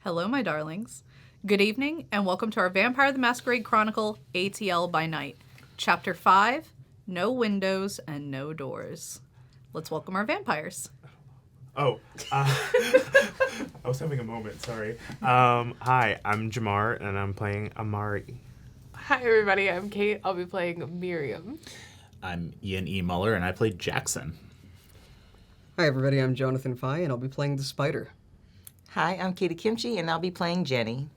Hello, my darlings. Good evening, and welcome to our Vampire the Masquerade Chronicle, ATL by Night. Chapter 5, No Windows and No Doors. Let's welcome our vampires. I was having a moment, sorry. Hi, I'm Jamar, and I'm playing Amari. Hi, everybody. I'm Cate. I'll be playing Miriam. I'm Ian E. Muller, and I play Jackson. Hi, everybody. I'm Johnathan Fii, and I'll be playing the Spider. Hi, I'm Kimchi, and I'll be playing Jenni.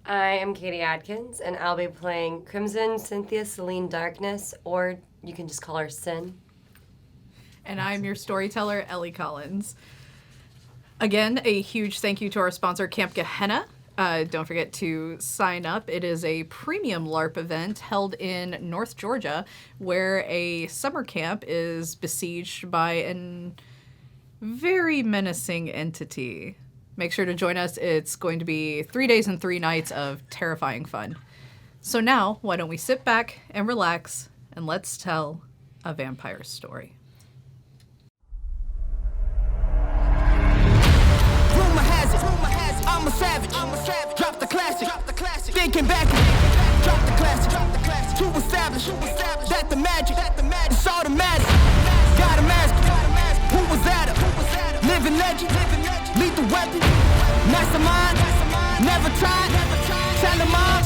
I am Cate Adkins, and I'll be playing Crimson Cynthia Celine Darkness, or you can just call her Sin. And I'm your storyteller, Ellie Collins. Again, a huge thank you to our sponsor, Camp Gehenna. Don't forget to sign up. It is a premium LARP event held in North Georgia, where a summer camp is besieged by an very menacing entity. Make sure to join us. It's going to be 3 days and 3 nights of terrifying fun. So now, why don't we sit back and relax, and let's tell a vampire story. Rumor has it, I'm a savage, drop the classic, thinking back, drop the classic, to establish that the magic, it's automatic, got a mask, who was that, living legend, lethal weapon, mastermind, never tried, tell them all,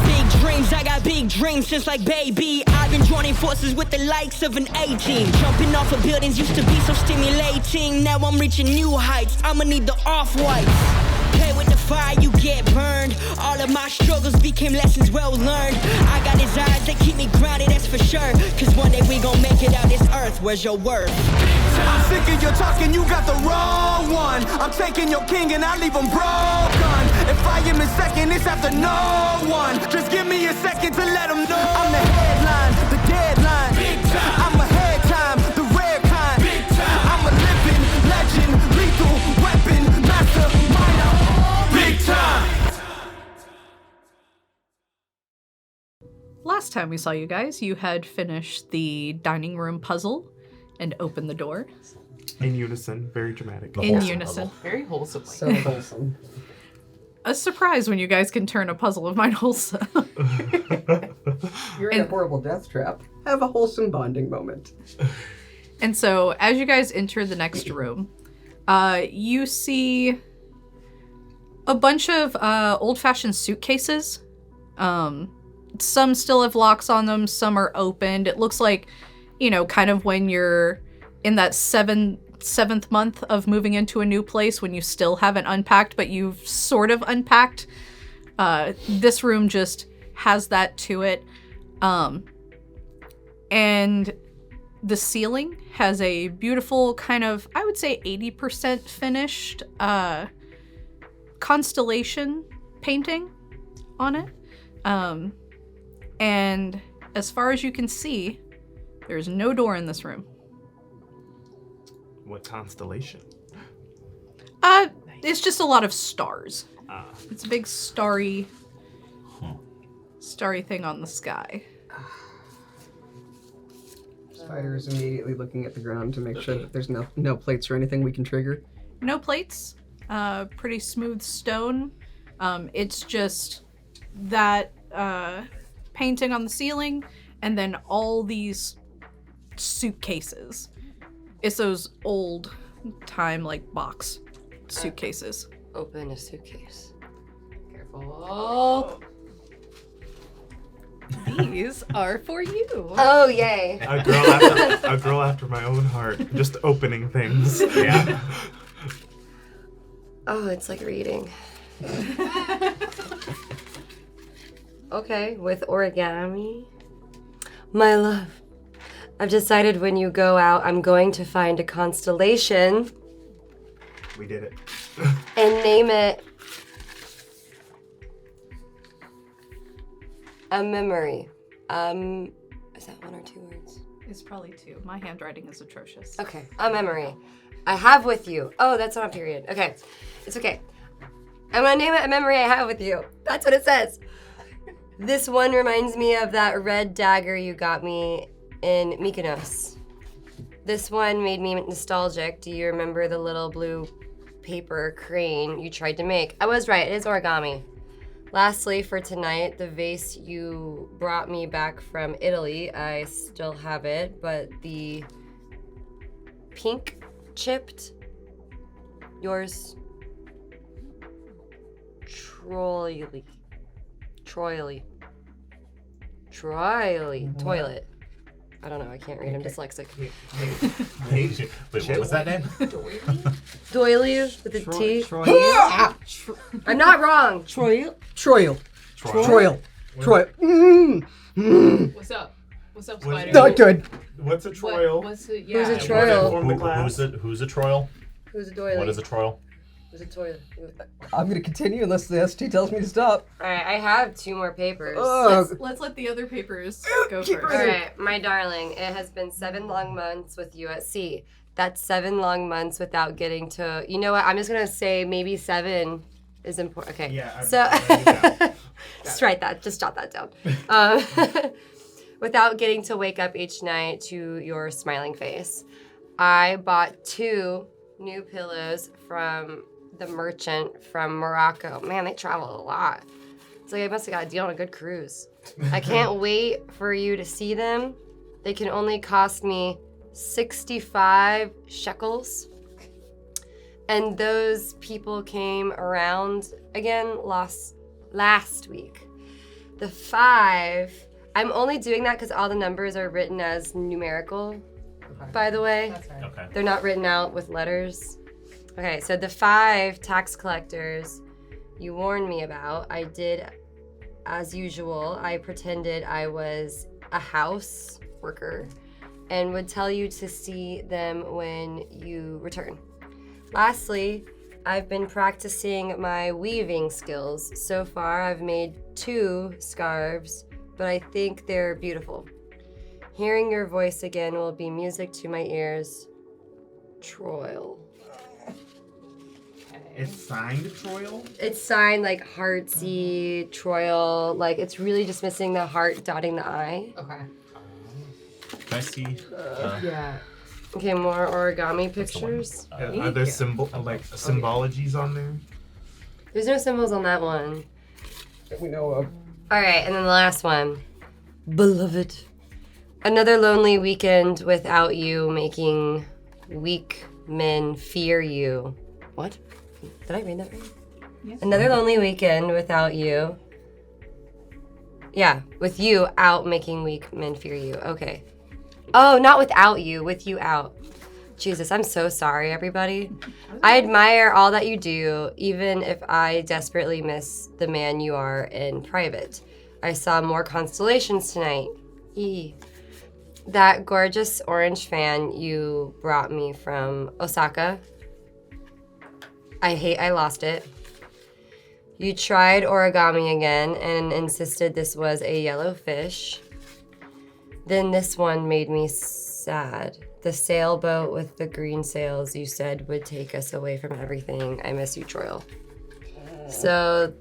big dreams, I got big dreams since like baby, I've been joining forces with the likes of an A-team, jumping off of buildings used to be so stimulating, now I'm reaching new heights, I'ma need the off-whites. Play with the fire, you get burned. All of my struggles became lessons well learned. I got his eyes that keep me grounded, that's for sure. Cause one day we gon' make it out this earth, where's your worth? I'm sick of your talking, you got the wrong one. I'm taking your king and I leave him broken. If I am in second, it's after no one. Just give me a second to let them know. I'm the headline, the deadline. Big time. I'm ahead time, the rare kind. Big time. I'm a living legend, lethal weapon, mastermind. Big time. Last time we saw you guys, you had finished the dining room puzzle and opened the door. In unison, very dramatic. In unison. Very wholesomely. So wholesome. A surprise when you guys can turn a puzzle of mine wholesome. You're in a horrible death trap. Have a wholesome bonding moment. And so, as you guys enter the next room, you see a bunch of old-fashioned suitcases. Some still have locks on them, some are opened. It looks like, kind of when you're in that seventh month of moving into a new place when you still haven't unpacked, but you've sort of unpacked. This room just has that to it. And the ceiling has a beautiful kind of, I would say 80% finished Constellation painting on it. And as far as you can see, there's no door in this room. What constellation? It's just a lot of stars. It's a big starry thing on the sky. Spider is immediately looking at the ground to make sure that there's no plates or anything we can trigger. No plates. Pretty smooth stone. It's just that painting on the ceiling, and then all these suitcases. It's those old time box suitcases. Open a suitcase. Careful. These are for you. Oh, yay. A girl after my own heart. Just opening things. Yeah. Oh, it's like reading. Okay, with origami. My love, I've decided when you go out, I'm going to find a constellation. We did it. And name it a memory. Is that 1 or 2 words? It's probably 2. My handwriting is atrocious. Okay, a memory. I have with you. Oh, that's not a period. Okay, it's okay. I'm gonna name it a memory I have with you. That's what it says. This one reminds me of that red dagger you got me in Mykonos. This one made me nostalgic. Do you remember the little blue paper crane you tried to make. I was right, it is origami. Lastly, for tonight, the vase you brought me back from Italy, I still have it, but the pink chipped, yours, Troily. Toilet. I don't know, I can't read, I'm dyslexic. Wait, what was that name? Doily with a T. Ah! I'm not wrong. Troil. What's up? What's up, Spider? Not good. What's a troil? What's it? Who's a Yeah. troil? Form the class. Who's a troil? Who's a doily? What is a troil? Who's a toilet? I'm gonna continue unless the ST tells me to stop. Alright, I have 2 more papers. Let's let the other papers go keep first. reading. Alright, my darling, it has been 7 long months with you at sea. That's 7 long months without getting to. You know what? I'm just gonna say maybe 7 is important. Okay. Yeah, So just write that. Just jot that down. Without getting to wake up each night to your smiling face, I bought 2 new pillows from the merchant from Morocco. Man, they travel a lot. It's like I must have got a deal on a good cruise. I can't wait for you to see them. They can only cost me 65 shekels. And those people came around again last week. The 5, I'm only doing that because all the numbers are written as numerical, by the way. That's right. Okay. They're not written out with letters. Okay, so the 5 tax collectors you warned me about, I did as usual. I pretended I was a house worker and would tell you to see them when you return. Lastly, I've been practicing my weaving skills. So far, I've made 2 scarves, but I think they're beautiful. Hearing your voice again will be music to my ears. Troil. It's signed troil? It's signed like heartsy, Troil. Like it's really just missing the heart dotting the I. Okay. Can I see? Yeah. Okay, more origami pictures. Are there symbologies on there? There's no symbols on that one. That we know of. All right, and then the last one. Beloved. Another lonely weekend without you, making weak men fear you. What? Did I read that right? Yes. Another lonely weekend without you. Yeah, with you out, making weak men fear you. Okay. Oh, not without you, with you out. Jesus, I'm so sorry, everybody. I admire all that you do, even if I desperately miss the man you are in private. I saw more constellations tonight. Eee. That gorgeous orange fan you brought me from Osaka. I lost it. You tried origami again and insisted this was a yellow fish. Then this one made me sad. The sailboat with the green sails you said would take us away from everything. I miss you, Troil. So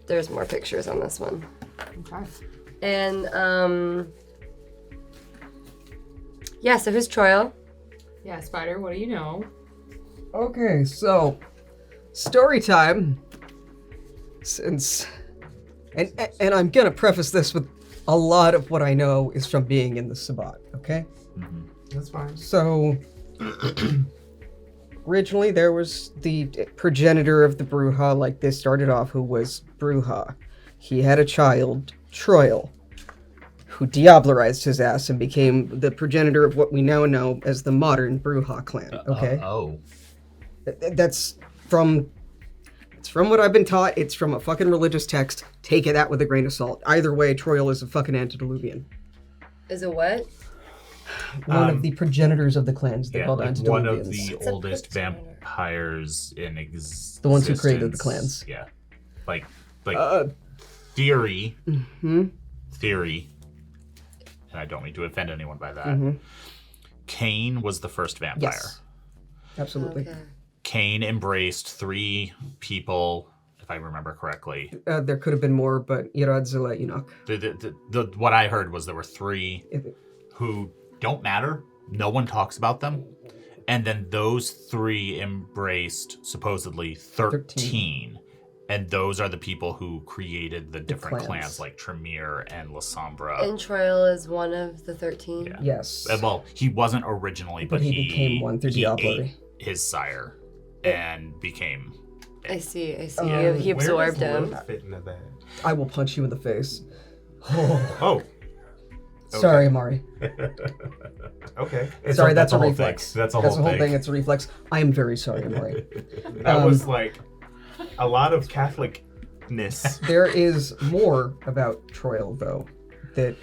there's more pictures on this one. Okay. And yeah, so who's Troil? Yeah, Spider, what do you know? Okay, so story time. Since and I'm gonna preface this with a lot of what I know is from being in the Sabbat, okay? That's fine. So originally there was the progenitor of the Bruja, like this started off, who was Bruja. He had a child, Troil, who diablerized his ass and became the progenitor of what we now know as the modern Bruja clan, okay? That's from... It's from what I've been taught. It's from a fucking religious text. Take that with a grain of salt. Either way, Troil is a fucking antediluvian. Is it what? One of the progenitors of the clans. They're called like antediluvians. one of the oldest vampires in existence. The ones who created the clans. Yeah. Like theory. Theory. And I don't mean to offend anyone by that. Cain was the first vampire. Yes. Absolutely. Okay. Cain embraced 3 people, if I remember correctly. There could have been more, but Iradzilla, Enoch. What I heard was there were 3 who don't matter. No one talks about them. And then those 3 embraced supposedly 13. And those are the people who created the different clans like Tremere and La Sombra. And Troil is one of the 13. Yeah. Yes. Well, he wasn't originally, but he became one through Diablo. Ate his sire and became. I see. He absorbed him. Fit into that? I will punch you in the face. Oh. Sorry, Amari. Okay. Sorry, that's a whole reflex. Thing. That's a whole thing. It's a reflex. I am very sorry, Amari. That was like a lot of Catholicness. There is more about Troil, though, that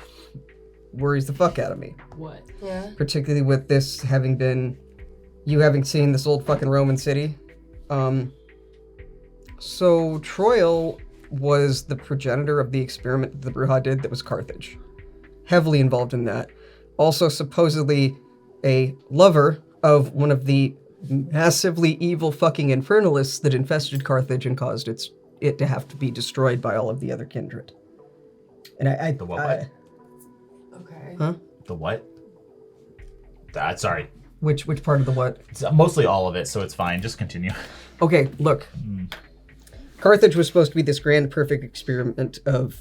worries the fuck out of me. What? Yeah. Particularly with this having seen this old fucking Roman city. So Troil was the progenitor of the experiment that the Bruja did that was Carthage. Heavily involved in that. Also supposedly a lover of one of the massively evil fucking infernalists that infested Carthage and caused it to have to be destroyed by all of the other kindred. And The what? Okay. Huh? The what? Sorry. Which part of the what? It's mostly all of it, so it's fine. Just continue. Okay, look. Carthage was supposed to be this grand, perfect experiment of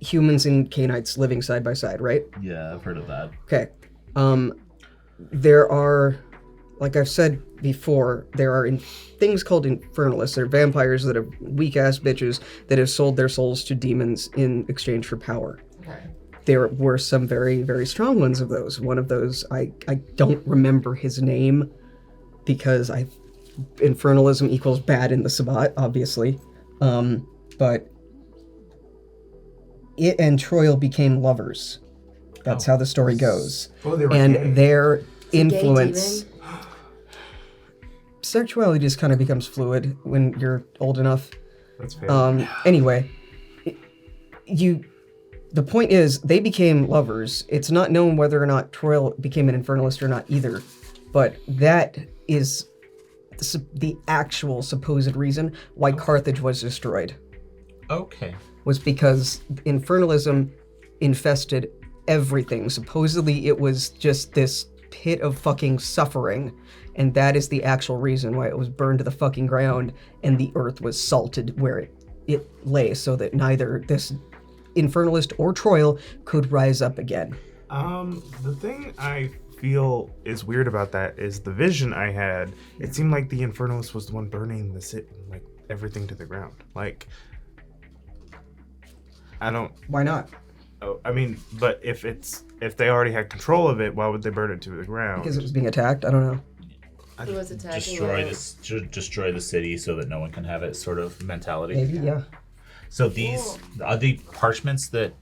humans and Canaanites living side by side, right? Yeah, I've heard of that. Okay. There are, like I've said before, there are things called infernalists. They're vampires that are weak-ass bitches that have sold their souls to demons in exchange for power. Okay. There were some very, very strong ones of those. One of those, I don't remember his name because infernalism equals bad in the Sabbat, obviously. But it and Troil became lovers. That's how the story goes. Oh, they were and gay. their influence... Sexuality just kind of becomes fluid when you're old enough. That's fair. Anyway, the point is, they became lovers. It's not known whether or not Troil became an infernalist or not either, but that is the actual supposed reason why Carthage was destroyed. Okay. Was because infernalism infested everything. Supposedly it was just this pit of fucking suffering, and that is the actual reason why it was burned to the fucking ground and the earth was salted where it lay, so that neither this infernalist or Troil could rise up again. The thing I feel is weird about that is the vision I had. It seemed like the infernalist was the one burning like everything to the ground. Like, I don't. Why not? Oh, I mean, but if they already had control of it, why would they burn it to the ground? Because it was being attacked? I don't know. Who was attacking Destroy the city so that no one can have it sort of mentality. Maybe, yeah. So these are the parchments that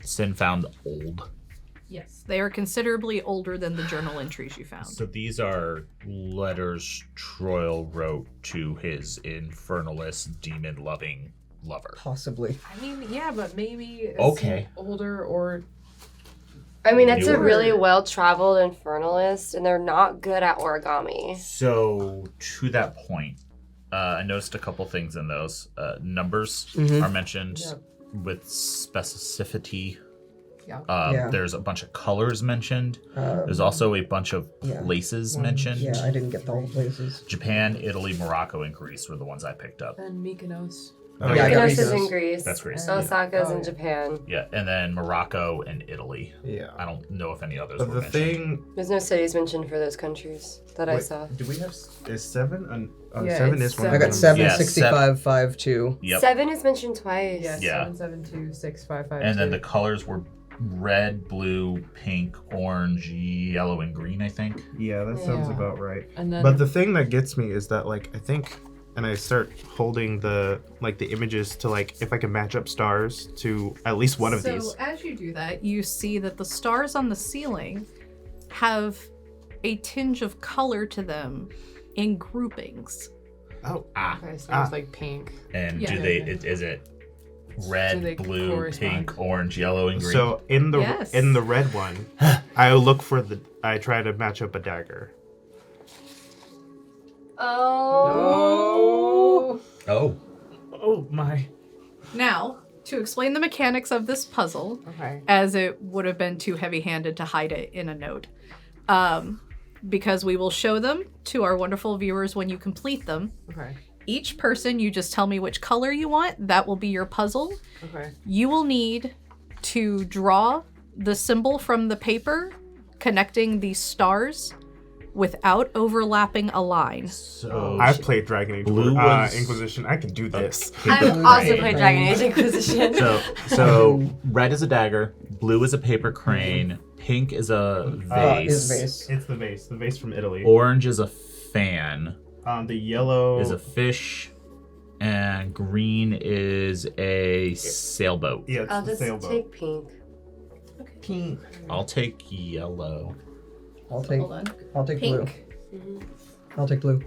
Sin found old. Yes, they are considerably older than the journal entries you found. So these are letters Troil wrote to his infernalist, demon-loving lover. Possibly. I mean, yeah, but maybe it's Okay. older or... I mean, it's a Newer. really well-traveled infernalist, and they're not good at origami. So to that point, I noticed a couple things in those. Numbers are mentioned with specificity. Yeah. There's a bunch of colors mentioned. There's also a bunch of places mentioned. Yeah, I didn't get the whole places. Japan, Italy, Morocco, and Greece were the ones I picked up. And Mykonos. Oh, Yeah, I got Mykonos is Mykonos. in Greece. That's Greece. Osaka's in yeah. Japan. Yeah, and then Morocco and Italy. Yeah. I don't know if any others But were the mentioned. thing. There's no cities mentioned for those countries that I saw. Do we have? Is 7? Yeah, 7 it's is one. I got of them. 7, Yeah, 65, 5, 2. Yep. 7 is mentioned twice. Yes, Yeah. 7726552. And then the colors were red, blue, pink, orange, yellow, and green, I think. Yeah, that sounds Yeah. about right. And then But the thing that gets me is that, like, I think, and I start holding the images to, like, if I can match up stars to at least one of these. So as you do that, you see that the stars on the ceiling have a tinge of color to them in groupings. Oh, okay, so it's like pink. And Yeah. is it red, Do they blue, correspond? pink, orange, yellow, and green? so in the Yes. red one, I try to match up a dagger. Oh. Oh. Oh my. Now, to explain the mechanics of this puzzle, Okay. as it would have been too heavy-handed to hide it in a note, because we will show them to our wonderful viewers when you complete them. Okay. Each person, you just tell me which color you want. That will be your puzzle. Okay. You will need to draw the symbol from the paper connecting the stars without overlapping a line. So I've played Dragon Age Blue was- Inquisition. I can do this. I've also played Dragon Age Inquisition. So red is a dagger, blue is a paper crane, pink is a vase, Is vase. It's the vase from Italy. orange is a fan, The yellow is a fish, and green is a sailboat. Yeah, it's I'll the just sailboat. take pink. Pink. I'll take yellow. I'll take Hold on. blue. Pink. I'll take blue.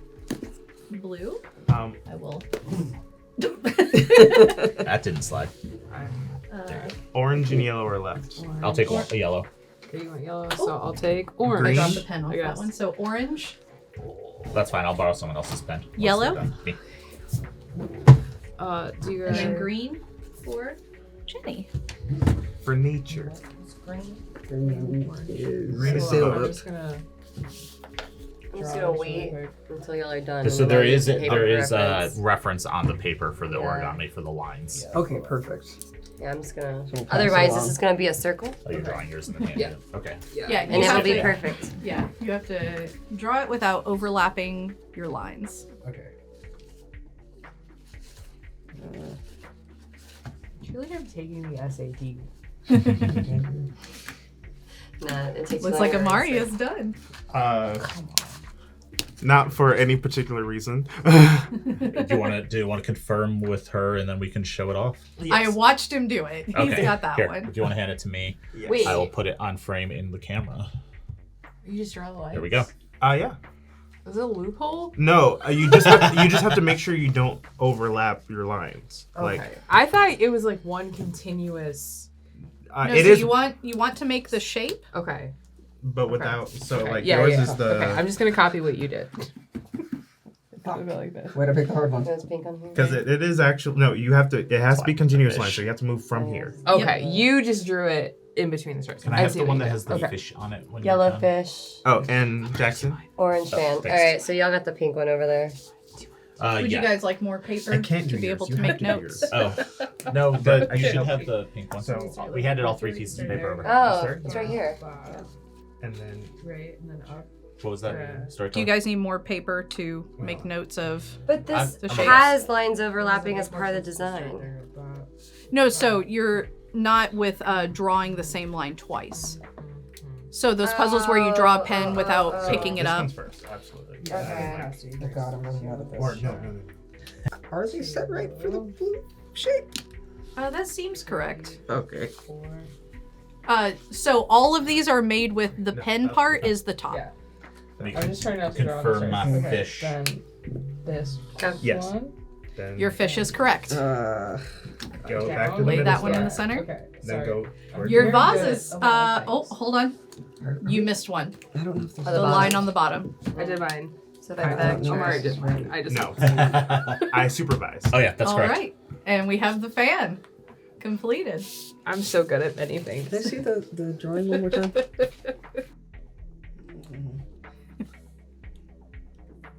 Blue. Um, I will. That didn't slide. orange and yellow are left. I'll take a yellow. Okay, you want yellow, so I'll take orange. I Green. dropped the pen off I that guess. one. So orange, That's fine. I'll borrow someone else's pen. once Yellow? they're done. Me. Do you and then guys... green for Jenni. For nature. Green Green is is a sailboat. I'm just gonna... I'm just gonna wait until y'all are done. So and there then I'll is use the paper a reference. reference on the paper for the Yeah. origami for the lines. Okay, perfect. Yeah, I'm just gonna. So we'll pass it Otherwise, along. this is gonna be a circle, Oh, you're drawing yours in the hand. Yeah. Okay. Yeah, and you it'll have be to- perfect. Yeah, you have to draw it without overlapping your lines. Okay. I feel like I'm taking the SAT. Nah, it takes. Looks like longer, Amari so- is done. Not for any particular reason. Do you want to confirm with her and then we can show it off? I watched him do it. He's Okay. got that Here, one. if you want to hand it to me, Wait, I will put it on frame in the camera. you just draw the lines? There we go. Yeah. Is it a loophole? No, you just have to make sure you don't overlap your lines. Okay. Like I thought it was like one continuous... No, it so is, you want to make the shape. Okay. but without. So Okay. like Yeah, yours yeah. is the Okay, I'm just gonna copy what you did. I'll go like this. Way to pick the hard one. There's pink on here. because it is actually no. You have to. It has to be continuous lines, so you have to move from here. Okay, you just drew it in between the stripes. Can I have see the what one you that did. has the Okay. fish on it? When Yellow you're done? fish, Oh, and Jackson. orange fan. All thanks. right, so y'all got the pink one over there. Would yeah. you guys like more paper I can't to do be yours. able You to have make to do notes? yours. Oh no, But but I you can should help have you. the pink one. So We handed all 3 pieces of paper over. Oh, Sorry? it's right here. And then Right, and then up. What was that? Yeah. Storyteller? Do you guys need more paper to make notes of? But this I'm- has lines overlapping as part of the design. No, so you're not with drawing the same line twice. So those puzzles where you draw a pen without picking it this up. one's first, absolutely. Okay. Oh god, I'm running out of this. Or no. Are they set right for the blue shape? That seems correct. Okay. So all of these are made with the pen part is the top. Yeah. Let me I'm just trying not to draw on the confirm my stripes. Okay, fish. Then this Yes. one. Then Your fish is correct. go Okay, back I'll to the Lay middle that one in star. the center. Okay, Then sorry. go. toward Your You're vase good is at a lot of oh, things. hold on. You missed one. I don't know if there's The The bottom. line on the bottom. I did mine. So I that don't know. Amari did mine. I just No. I supervise. Oh yeah, that's All correct. right. And we have the fan completed. I'm so good at many things. Did I see the drawing one more time?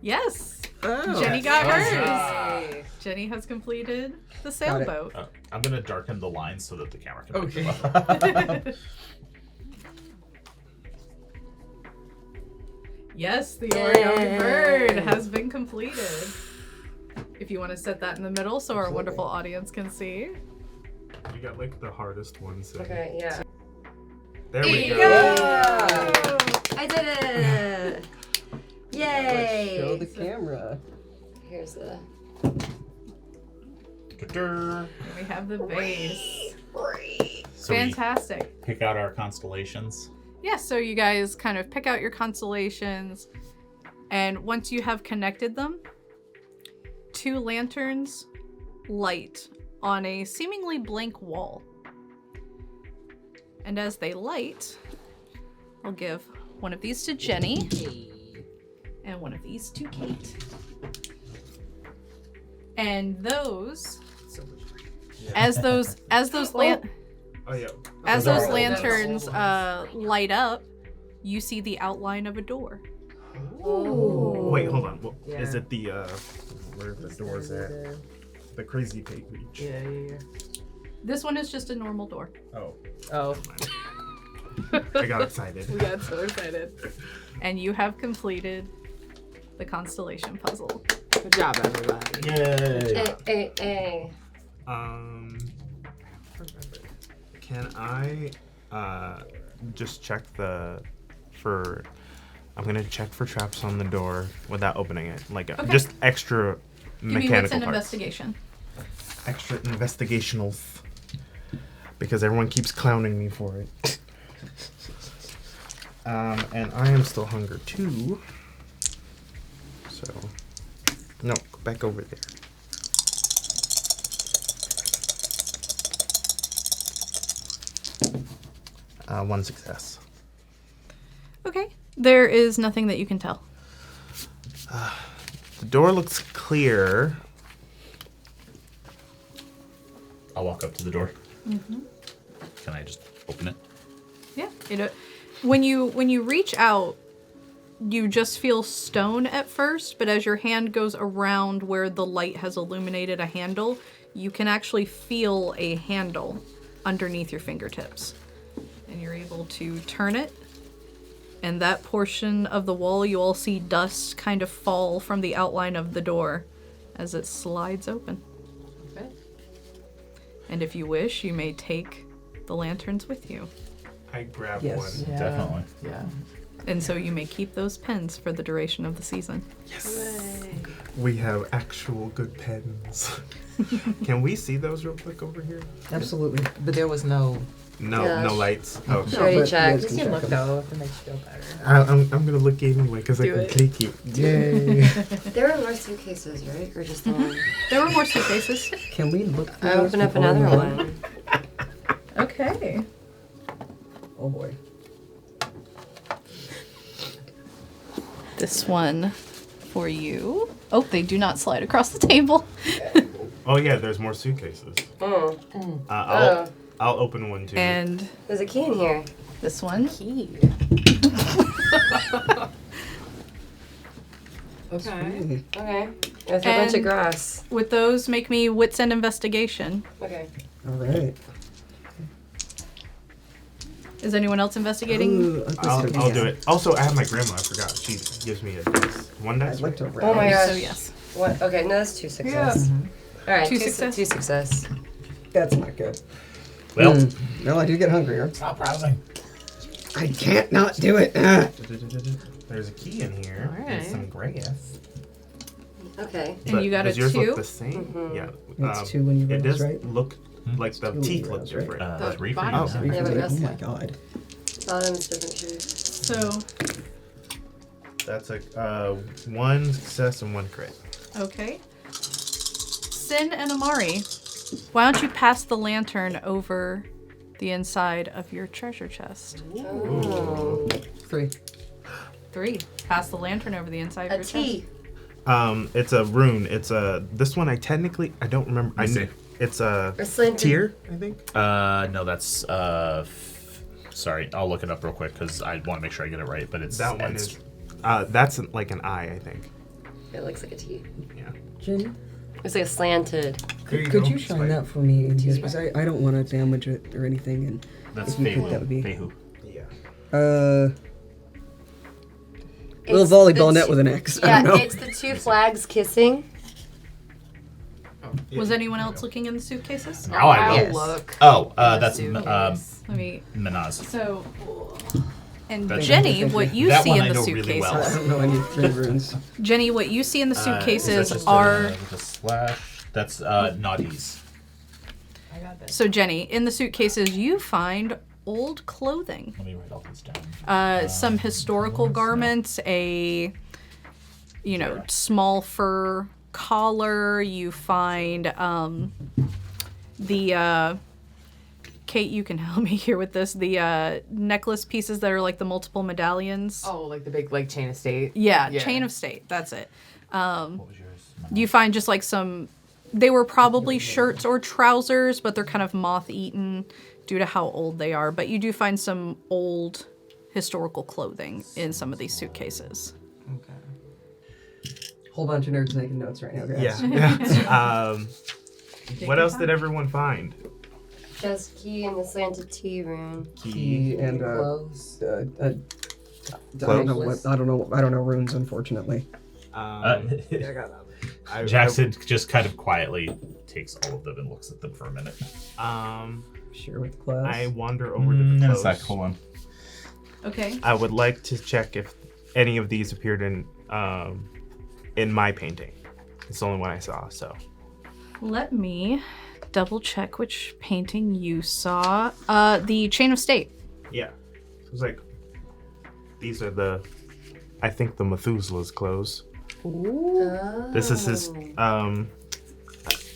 Yes. Oh. Jenni got Huzzah. hers. Jenni has completed the Got it. sailboat. I'm gonna darken the lines so that the camera can Okay. pick them up. Yes, the origami bird has been completed. If you want to set that in the middle so our wonderful audience can see. You got like the hardest ones. So. Okay, yeah. There we There go. you I did it! Yay! Show the camera. Here's the. And we have the base. So we Fantastic. pick out our constellations. Yeah, so you guys kind of pick out your constellations, and once you have connected them, 2 lanterns light on a seemingly blank wall. And as they light, I'll give one of these to Jenni and one of these to Cate. And those, as those Oh yeah. as Those those are- lanterns light up, you see the outline of a door. Wait, hold on. Yeah. Is it the where the doors at? The crazy page. Yeah. This one is just a normal door. Oh, Oh, I got excited. we got so excited. And you have completed the Constellation puzzle. Good job, everybody. Yay! Hey. Can I just check for? I'm gonna check for traps on the door without opening it, like Okay. just extra Give me what's mechanical an parts. investigation. Extra investigationals. Because everyone keeps clowning me for it. And I am still hunger too. So, no, go back over there. One success. Okay. There is nothing that you can tell. The door looks clear. I'll walk up to the door. Can I just open it? Yeah. When you reach out, you just feel stone at first, but as your hand goes around where the light has illuminated a handle, you can actually feel a handle underneath your fingertips. And you're able to turn it. And that portion of the wall, you all see dust kind of fall from the outline of the door as it slides open. Okay. And if you wish, you may take the lanterns with you. I grab Yes. one. Yeah. Definitely. Yeah. And so you may keep those pens for the duration of the season. Yes. We have actual good pens. Can we see those real quick over here? Absolutely. But there was no. No, Yeah. no lights. Okay. Sure. Already But checked. yes, You can check look them. though if it makes you feel better. I'm gonna look anyway because I Do can it. click you. Yay. There were more suitcases, right? Or just the one? There were more suitcases. Can we look through I those open up before we another run? one. Okay. Oh boy. This one for you. Oh, they do not slide across the table. Oh yeah, there's more suitcases. Oh. I'll open one too. And There's a key in here. this one. Okay. Okay. There's a bunch of And- grass. With those, make me wits and investigation. Okay. All right. Is anyone else investigating? Ooh, I'll do it. Also, I have my grandma. I forgot. She gives me a dice. One dice. I'd like to right? Oh my round. gosh. So yes. What? Okay, no, that's 2 success. All right, Two two success? 2 success. That's not good. Well, No, I do get hungrier. stop browsing. I can't not do it. Ah. There's a key in here and Alright. some grass. Okay. And you got a does yours 2? look the same? Yeah. It's 2 when you It rouse, does right? look like the 2 teeth when you look rouse, right? different. 3 for bottom you. side. Yeah, but Oh that's my god. Bottom's different too. So, That's a 1 success and 1 crit. okay. Sin and Amari, why don't you pass the lantern over the inside of your treasure chest? Oh. 3. 3. Pass the lantern over the inside of A your T. chest. It's a rune. It's a this one. I don't remember. Let me see. It's a Or slanted. tier. I think. No, that's sorry, I'll look it up real quick because I want to make sure I get it right. But it's That one it's- is. That's like an eye. I think. It looks like a T. Yeah. Jenny, It's like a slanted. There could go. you shine that for me? Because I don't want to damage it or anything. And that's if you could, Fehu. that would be. Fehu. Yeah. Little It's volleyball the net two- with an X. I Yeah, don't know. it's the 2 flags kissing. Was anyone else looking in the suitcases? Now I will. Yes. Look. Oh, in the that's suitcase. Let me. Minaz. So, and That's- Jenny, what you That see one in I the know really suitcases. well. I don't know any red runes. Jenny, what you see in the Is that suitcases just are. with a slash. That's naughties. I got this. So, Jenny, in the suitcases, you find old clothing. Let me write all these down. Some historical garments, small fur collar. You find the Cate, you can help me here with this. The necklace pieces that are like the multiple medallions. Oh, like the big chain of state. Yeah, Yeah. chain of state. That's it. What was yours? You find just like some. They were probably shirts or trousers, but they're kind of moth-eaten due to how old they are. But you do find some old historical clothing in some of these suitcases. Whole bunch of nerds making notes right now, guys. Yeah. What else did everyone find? Just key in the slanted T rune. Key and Clothes. I don't know runes, unfortunately. Jackson just kind of quietly takes all of them and looks at them for a minute. Share with the class. I wander over to the clothes. A sec, hold on. Okay. I would like to check if any of these appeared in my painting. It's the only one I saw, so. Let me double check which painting you saw. The Chain of State. Yeah. It was like, these are I think the Methuselah's clothes. Oh. This is his, I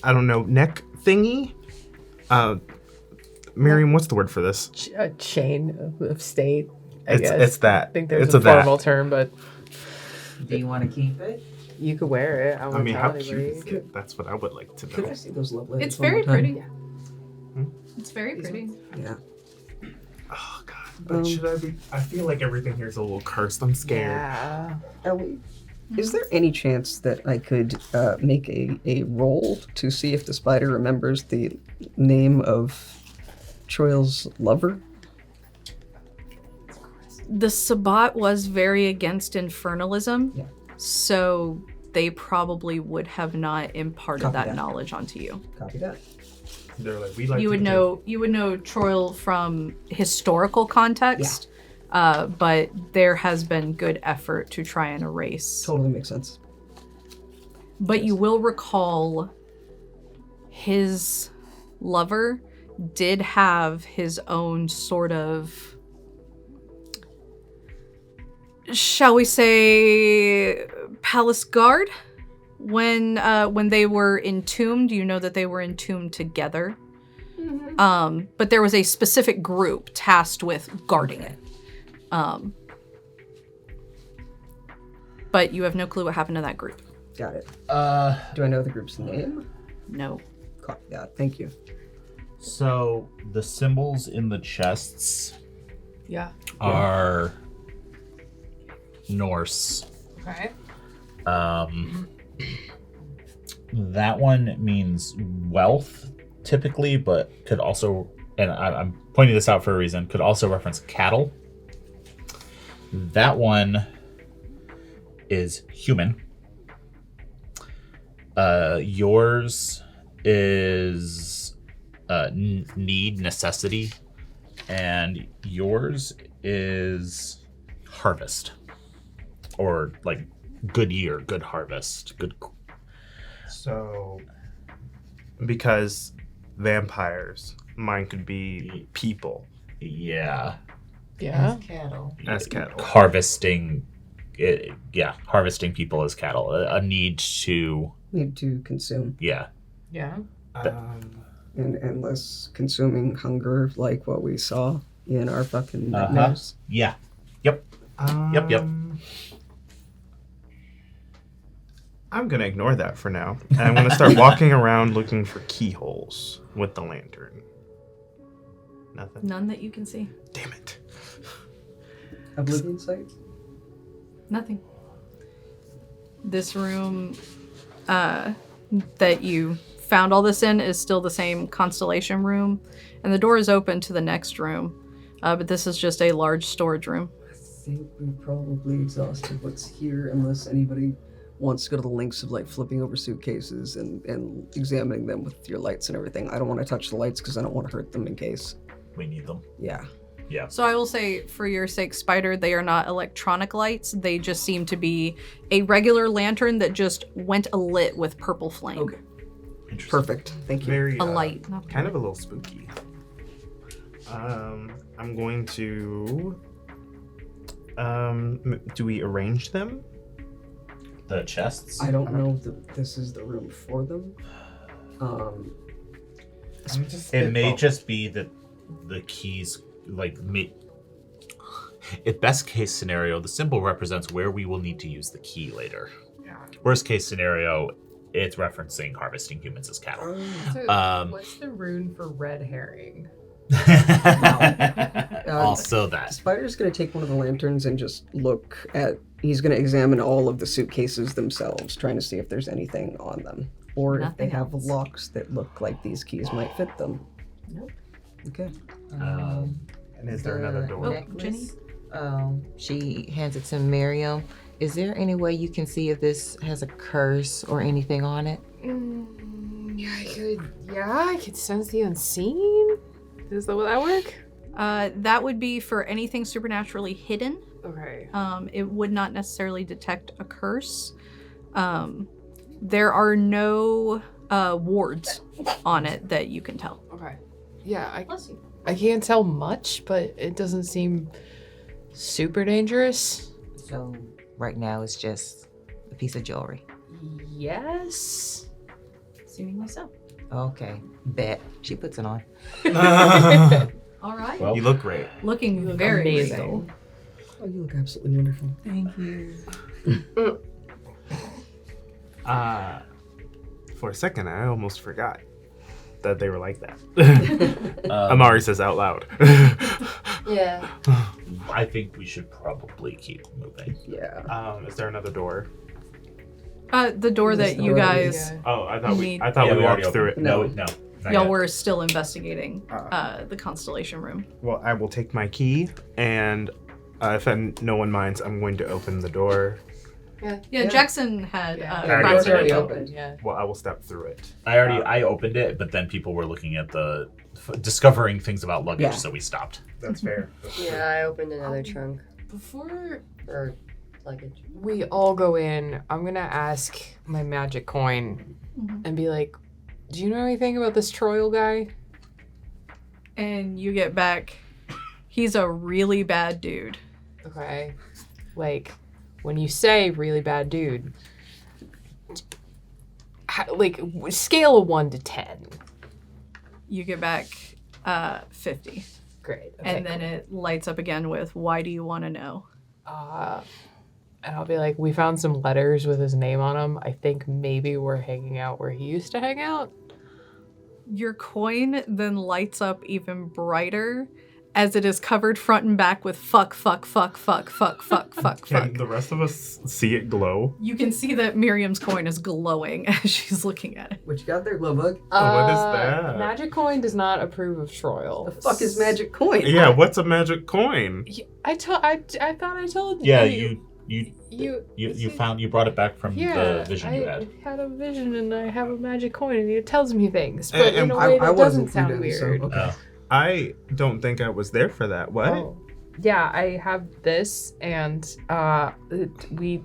don't know, neck thingy? Miriam, what's the word for this? A chain of state, I guess. It's that. I think there's It's a a that. formal term, but Do you want to keep it? you could wear it. I I mean, how won't cute tell is anybody. it? That's what I would like to Could I know. see those love letters It's one very more time? pretty. It's very pretty. Yeah. Oh, God. But should I be? I feel like everything here is a little cursed. I'm scared. Yeah. Ellie, is there any chance that I could make a roll to see if the spider remembers the name of Troil's lover? The Sabbat was very against infernalism, Yeah. so they probably would have not imparted Copy that that. knowledge onto you. Copy that. They're like, we like You to would know Troil from historical context, but there has been good effort to try and erase. Totally makes sense. But you will recall his lover did have his own sort of, shall we say, palace guard when they were entombed. You know that they were entombed together. But there was a specific group tasked with guarding it. But you have no clue what happened to that group. Got it. Do I know the group's name? No. Copy that. Thank you. So the symbols in the chests Yeah. are Norse. Okay. That one means wealth, typically, but could also, and I'm pointing this out for a reason, could also reference cattle. That one is human. Yours is need, necessity, and yours is harvest, or like good year, good harvest, good. So, because vampires, mine could be people Yeah, Yeah. Cattle. as cattle. harvesting. Harvesting people as cattle. A need to. Need to consume. Yeah. Yeah. And endless consuming hunger like what we saw in our fucking nightmares. Yeah. Yep. Yep. I'm gonna ignore that for now, and I'm gonna start walking around looking for keyholes with the lantern. Nothing. None that you can see. Damn it. Oblivion sight? Nothing. This room that you found all this in is still the same Constellation room, and the door is open to the next room, but this is just a large storage room. I think we probably exhausted what's here unless anybody wants to go to the links of like flipping over suitcases and examining them with your lights and everything. I don't want to touch the lights because I don't want to hurt them in case. We need them. Yeah. Yeah. So I will say, for your sake, Spider, they are not electronic lights. They just seem to be a regular lantern that just went alit with purple flame. Okay. Perfect. Thank you. Very A light. Not kind of a little spooky. I'm going to. Do we arrange them? The chests. I don't know that this is the room for them. It may just be that the keys, like, in best case scenario, the symbol represents where we will need to use the key later. Yeah. Worst case scenario, it's referencing harvesting humans as cattle. So, what's the rune for red herring? Also that. Spider's gonna take one of the lanterns and just he's gonna examine all of the suitcases themselves, trying to see if there's anything on them. Or if they Nothing have else. locks that look like these keys might fit them. Nope. Okay. And is there another door? Necklace, she hands it to Miriam. Is there any way you can see if this has a curse or anything on it? I could sense the unseen. Does that work? That would be for anything supernaturally hidden. Okay. It would not necessarily detect a curse. There are no wards on it that you can tell. Okay. Yeah, I can't tell much, but it doesn't seem super dangerous. So right now it's just a piece of jewelry. Yes. Seemingly so. Okay, bet. She puts it on. All right. Well, You look great. Looking very amazing. regal. Oh, you look absolutely wonderful. Thank you. For a second, I almost forgot that they were like that. Amari says out loud. Yeah. I think we should probably keep moving. Yeah. Is there another door? The door This that you door, guys, Yeah. Oh, I thought Need- we already walked through it. opened. No, not y'all yet. were still investigating the Constellation room. Well, I will take my key, and if no one minds, I'm going to open the door. Yeah, Jackson had I prior already to opened it. it. opened. Yeah. Well, I will step through it. I opened it, but then people were looking at discovering things about luggage, Yeah. so we stopped. That's fair. Yeah, I opened another trunk. Before Or luggage. we all go in, I'm gonna ask my magic coin and be like, do you know anything about this Troil guy? And you get back, he's a really bad dude. Okay. Like, when you say really bad dude, scale of 1 to 10. You get back 50. Great. Okay, And then it lights up again with, why do you want to know? and I'll be like, we found some letters with his name on them. I think maybe we're hanging out where he used to hang out. Your coin then lights up even brighter as it is covered front and back with fuck. Can the rest of us see it glow? You can see that Miriam's coin is glowing as she's looking at it. What you got there, Glowbug? Oh, what is that? Magic coin does not approve of Troil. The fuck is magic coin? Yeah, what's a magic coin? I thought I told you. Yeah, you brought it back from the vision you had. I had a vision and I have a magic coin and it tells me things, but And in a way that doesn't sound clued in, weird. so, okay. I don't think I was there for that. What? Oh. Yeah, I have this and we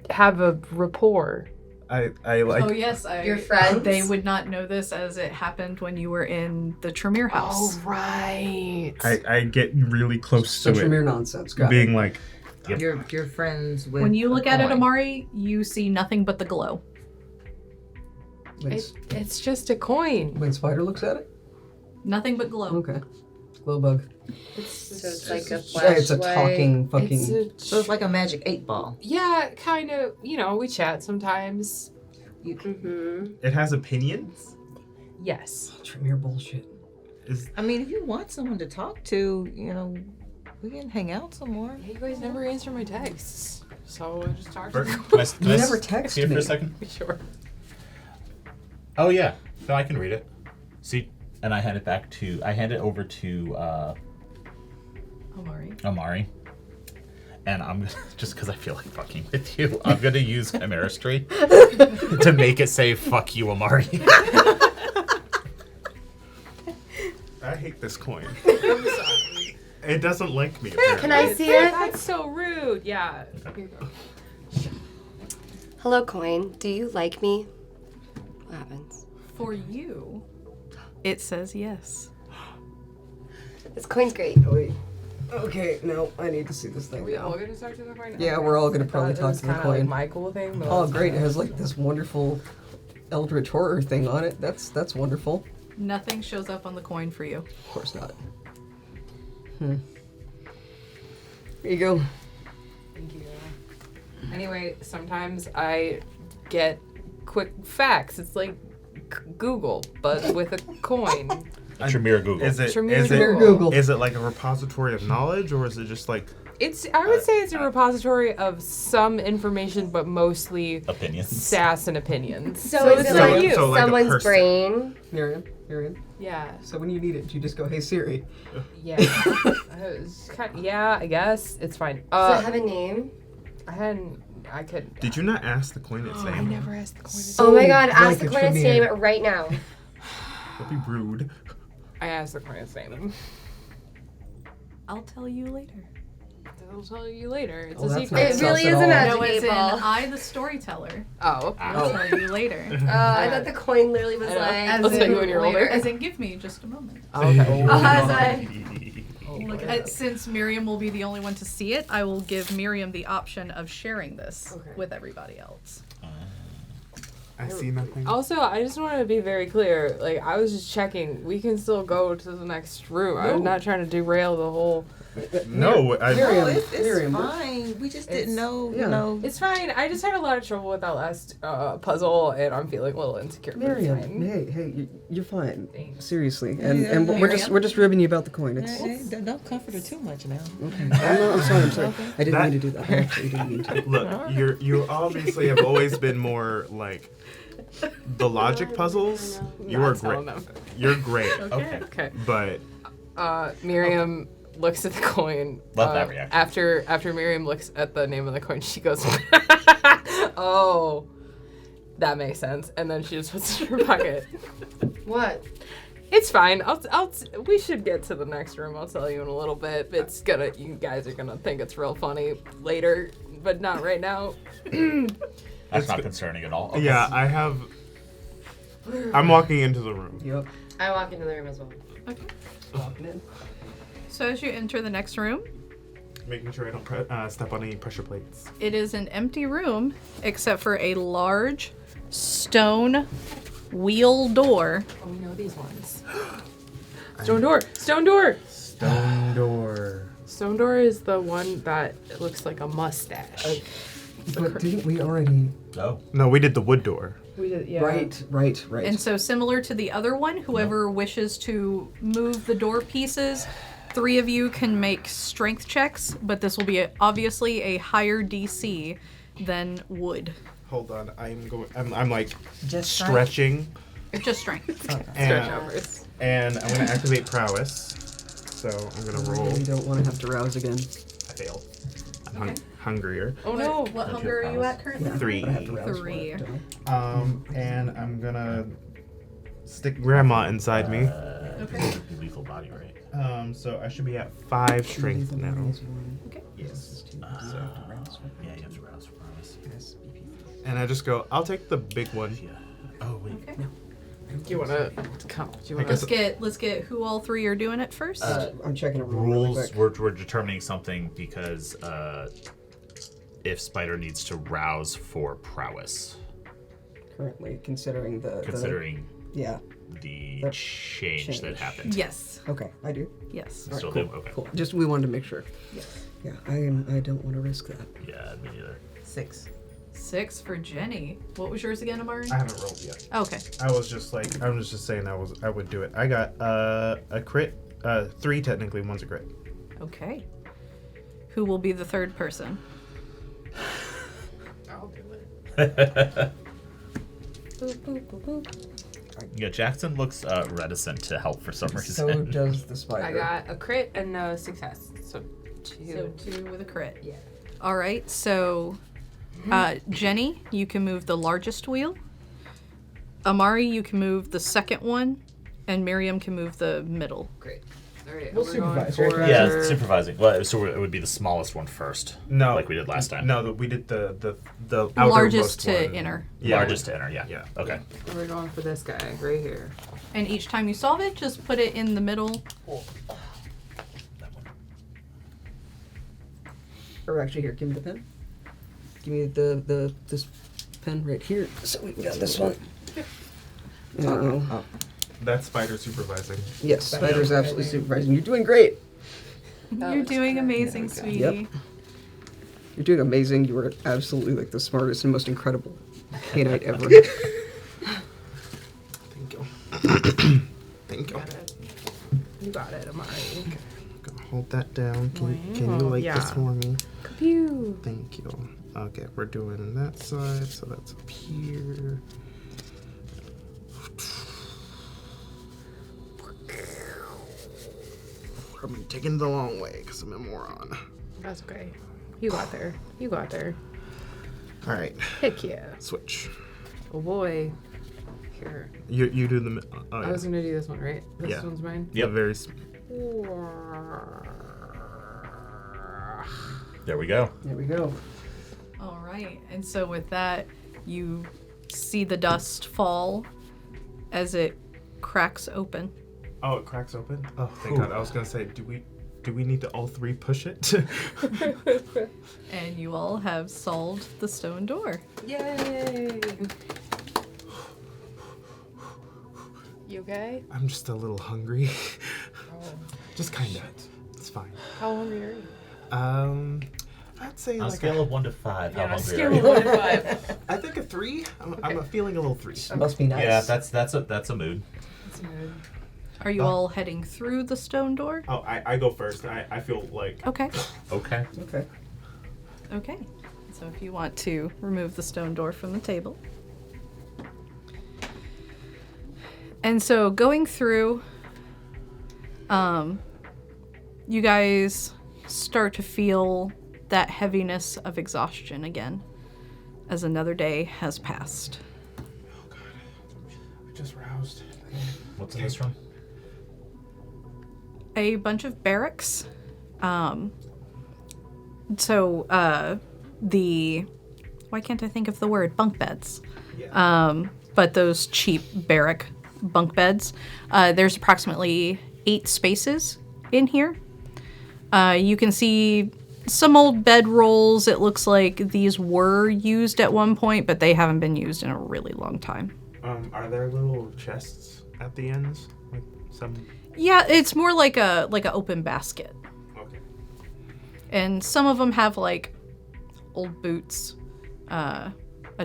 have a rapport. I like. Oh yes, Your friends? They would not know this as it happened when you were in the Tremere house. Oh right. I get really close to Such it, mere nonsense. Got being like, You're friends with. When you look a at it, coin. Amari, you see nothing but the glow. It's just a coin. When Spider looks at it? Nothing but glow. Okay. Glowbug. So it's like a Yeah, flashlight. it's a talking fucking... So it's like a magic 8-ball. Yeah, kind of. You know, we chat sometimes. Mm-hmm. it has opinions. Yes. Tremere bullshit. I mean, if you want someone to talk to, we can hang out some more. You guys never answer my texts, so I just talk to Bert, them. Can I You never text see it me. for a second? Sure. Oh yeah, no, I can read it. See, and I hand it over to Amari, and I'm just because I feel like fucking with you, I'm gonna use Chimerastery to make it say "fuck you, Amari." I hate this coin. It doesn't like me. Apparently. Can I see it? That's so rude. Yeah. Here you go. Hello, coin. Do you like me? What happens? For you, it says yes. This coin's great. Oh, wait. Okay, no, I need to see this thing Are we all now. gonna talk to the coin? Yeah, Okay. we're all gonna I probably thought it talk was to the kinda like coin. my cool thing. But Oh, it's great. It kinda- has like this wonderful eldritch horror thing on it. That's wonderful. Nothing shows up on the coin for you. Of course not. Here you go. Thank you. Anyway, sometimes I get quick facts. It's like Google, but with a coin. Tremere Google. Is it Google. is it like a repository of knowledge, or is it just like I would say it's a repository of some information, but mostly Opinions. sass and opinions. So is it So- like so like a someone's person. brain? Miriam. Yeah. So when you need it, you just go, "Hey Siri." Yeah. I guess. It's fine. Does it have a name? I could. Did you not ask the coin its I name? never asked the coin. Oh my god, like ask the a coin its Tremere. name right now. Don't be rude. I asked the coin its name. I'll tell you later. I'll tell you later. It's Oh, a that's secret. not It really sus is at a all. magic No, as eight in ball. I, the storyteller. Oh. I'll tell you later. I thought the coin literally was I know. like. I'll tell you when you're older. As in, give me just a moment. Okay. Look, since Miriam will be the only one to see it, I will give Miriam the option of sharing this with everybody else. I see nothing. Also, I just wanted to be very clear. Like, I was just checking. We can still go to the next room. I'm not trying to derail the whole. No, I. Miriam. Oh, it's Miriam, fine. We just didn't know, yeah. you know. It's fine. I just had a lot of trouble with that last puzzle, and I'm feeling a little insecure. But it's Miriam, fine. hey, you're fine. Thanks. Seriously, Yeah, and yeah, we're just ribbing you about the coin. It's Hey, don't comfort her too much now. okay. I'm sorry. I didn't mean to do that. I actually didn't mean to. Look, you obviously have always been more like the logic puzzles. You are Not telling great. them. You're great. Okay. Okay. But Miriam looks at the coin. Love that reaction. After Miriam looks at the name of the coin, she goes, "Oh, that makes sense." And then she just puts it in her pocket. What? It's fine. We should get to the next room. I'll tell you in a little bit. You guys are gonna think it's real funny later, but not right now. That's not concerning at all. Okay. yeah, I'm walking into the room. Yep. I walk into the room as well. Okay. Walking in. So as you enter the next room, Making sure I don't step on any pressure plates. it is an empty room except for a large stone wheel door. Oh, we know these ones. Stone door. Stone door. Stone door. Stone door is the one that looks like a mustache. But didn't we already? Oh. No, we did the wood door. We did, yeah. Right. And so similar to the other one, whoever wishes to move the door pieces, 3 of you can make strength checks, but this will be obviously a higher DC than wood. Hold on, I'm like Just stretching, Just strength. Stretch and, numbers. and I'm gonna activate prowess. So I'm gonna roll. We don't want to have to rouse again. I failed. I'm hungrier. Oh no. What hunger are you at currently? 3. But I have to rouse for 3. it, don't I? And I'm gonna stick Grandma inside me. Okay. Lethal body, right? So I should be at 5 strength now. Okay. Yes. Yeah, you have to rouse for promise. And I just go, I'll take the big one. Yeah. Oh, wait. Okay. Do you want to come? Do you want Let's to? get who all 3 are doing it first. I'm checking a room really Rules, quick. we're determining something because if Spider needs to rouse for prowess, Currently, considering the considering yeah. the The change that change. happened. Yes. Okay, I do. Yes. You still cool, do? Okay. Cool. Just we wanted to make sure. Yes. Yeah, I don't want to risk that. Yeah, me neither. 6. 6 for Jenni. What was yours again, Amari? I haven't rolled yet. Okay. I was just saying I would do it. I got a crit, 3 technically, 1's a crit. Okay. Who will be the third person? I'll do it. Yeah, Jackson looks reticent to help for some reason. So does the spider. I got a crit and a success. So 2. So 2 with a crit. Yeah. All right. So, Jenni, you can move the largest wheel. Amari, you can move the second one, and Miriam can move the middle. Great. All right. We'll we're going supervise, right? for- Yeah, it's supervising. Well, so it would be the smallest one first. No. Like we did last time. No, we did the outermost Largest to one. inner. Yeah. Largest to enter, yeah. Yeah. Okay. We're going for this guy right here. And each time you solve it, just put it in the middle. Or actually, here, give me the pen. Give me this pen right here, so we got this one. Uh-oh. That's Spider supervising. Yes, Spider's absolutely supervising. You're doing great. You're doing amazing, sweetie. Yep. You're doing amazing. You were absolutely like the smartest and most incredible Canite ever. Thank you. Thank you. You got it, Amari. Okay. Gonna hold that down. Can you light yeah. this for me? Pew. Thank you. Okay, we're doing that side, so that's up here. I'm taking the long way because I'm a moron. That's okay. You got there. You got there. All right, Heck yeah. switch. Oh boy. Here. You do the. Oh, I yeah. was gonna do this one, right? This Yeah. one's mine. Yeah, very. There we go. There we go. All right. And so with that, you see the dust fall as it cracks open. Oh, it cracks open. Oh, thank God! I was gonna say, do we need to all three push it? And you all have solved the stone door. Yay! You okay? I'm just a little hungry. Oh. Just kinda. It's fine. How hungry are you? I'd say On a like scale of 1 to 5, how hungry are Scale you? of 1 to 5. I think a 3. I'm feeling a little 3. Must be nice. Yeah, that's a mood. That's good. Are you all heading through the stone door? Oh, I go first. I feel like. Okay. Okay. Okay. Okay. So if you want to remove the stone door from the table. And so going through, you guys start to feel that heaviness of exhaustion again as another day has passed. Oh God, I just roused. What's in this room? A bunch of barracks. Why can't I think of the word? Bunk beds. Yeah. But those cheap barrack bunk beds. There's approximately 8 spaces in here. You can see some old bed rolls. It looks like these were used at one point, but they haven't been used in a really long time. Are there little chests at the ends, like some? Yeah, it's more like a open basket. Okay. And some of them have like old boots, a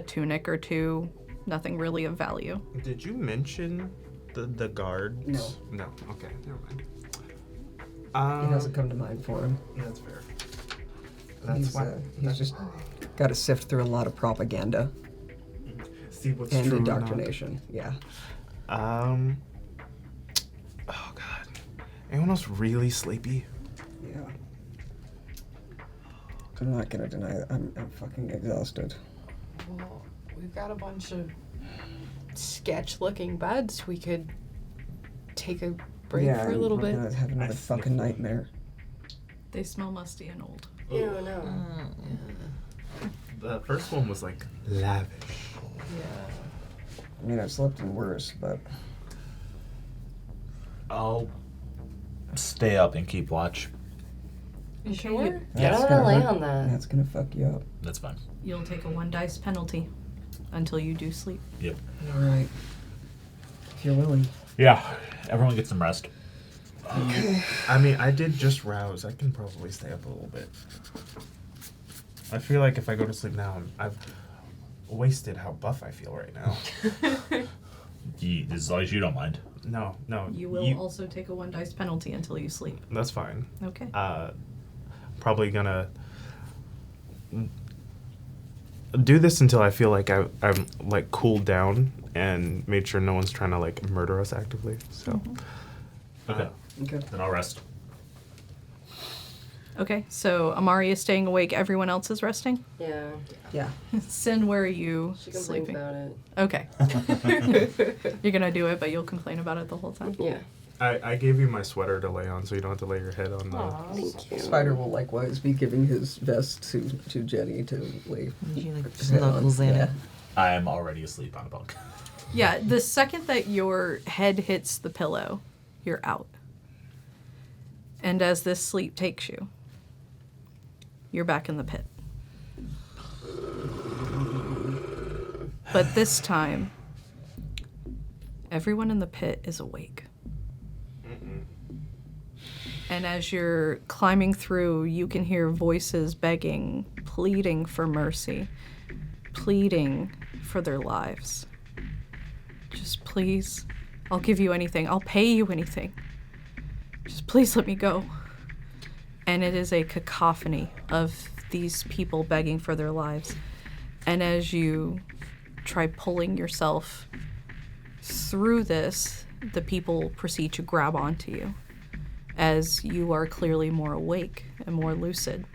tunic or two, nothing really of value. Did you mention the guards? No. No. Okay. Never mind. It hasn't come to mind for him. That's fair. That's why. He's just got to sift through a lot of propaganda See what's and true or not. indoctrination. Yeah. Oh God. Anyone else really sleepy? Yeah. I'm not gonna deny it. I'm fucking exhausted. Well, we've got a bunch of sketch-looking beds. We could take a break for a little bit. I'm gonna have another I fucking sniffle. nightmare. They smell musty and old. Ew, no. The first one was like lavish. Yeah. I mean, I've slept in worse, but I'll stay up and keep watch. You sure? I that's don't gonna wanna lay hurt- on that. That's gonna fuck you up. That's fine. You'll take a 1 dice penalty until you do sleep. Yep. All right. If you're willing. Yeah. Everyone get some rest. I mean, I did just rouse. I can probably stay up a little bit. I feel like if I go to sleep now, I've wasted how buff I feel right now. As long as you don't mind. No. You will also take a 1 dice penalty until you sleep. That's fine. Okay. Probably gonna do this until I feel like I'm like cooled down and made sure no one's trying to like murder us actively. So. Okay. Okay. Then I'll rest. Okay, so Amari is staying awake. Everyone else is resting? Yeah. Yeah. Sin, where are you She complains sleeping? about it. Okay. You're going to do it, but you'll complain about it the whole time? Yeah. I gave you my sweater to lay on, so you don't have to lay your head on the. Thank you. Spider will likewise be giving his vest to Jenny to lay. She like his head on. snuggles in Yeah. it. I am already asleep on a bunk. Yeah, the second that your head hits the pillow, you're out. And as this sleep takes you, you're back in the pit. But this time, everyone in the pit is awake. And as you're climbing through, you can hear voices begging, pleading for mercy, pleading for their lives. Just please, I'll give you anything. I'll pay you anything. Just please let me go. And it is a cacophony of these people begging for their lives. And as you try pulling yourself through this, the people proceed to grab onto you as you are clearly more awake and more lucid.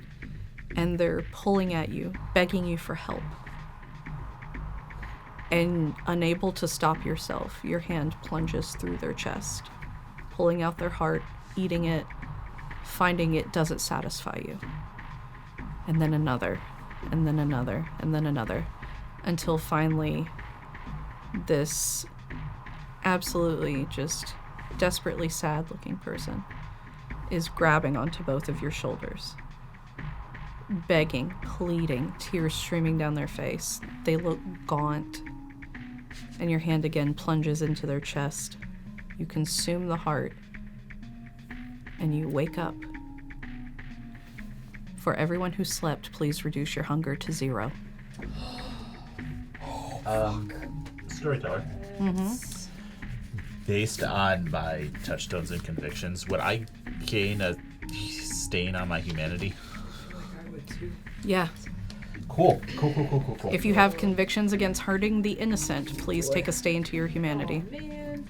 And they're pulling at you, begging you for help. And unable to stop yourself, your hand plunges through their chest, pulling out their heart, eating it, finding it doesn't satisfy you. And then another, and then another, and then another, until finally this absolutely just desperately sad-looking person is grabbing onto both of your shoulders, begging, pleading, tears streaming down their face. They look gaunt, and your hand again plunges into their chest. You consume the heart, and you wake up. For everyone who slept, please reduce your hunger to 0. Storyteller. Based on my touchstones and convictions, would I gain a stain on my humanity? Yeah. Cool. If you have convictions against hurting the innocent, please take a stain to your humanity. Man.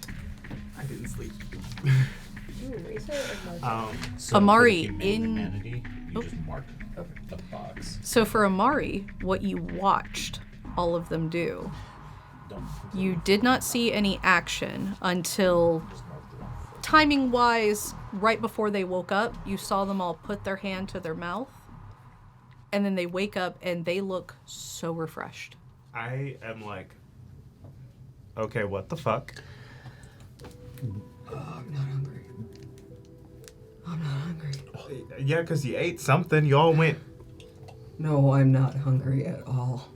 I didn't sleep. So Amari, for the humanity, you just mark the box. So for Amari, what you watched all of them do, you did not see any action until, timing-wise, right before they woke up, you saw them all put their hand to their mouth, and then they wake up and they look so refreshed. I am like, okay, what the fuck? Oh, I'm not hungry. I'm not hungry. Yeah, because you ate something. You all went. No, I'm not hungry at all.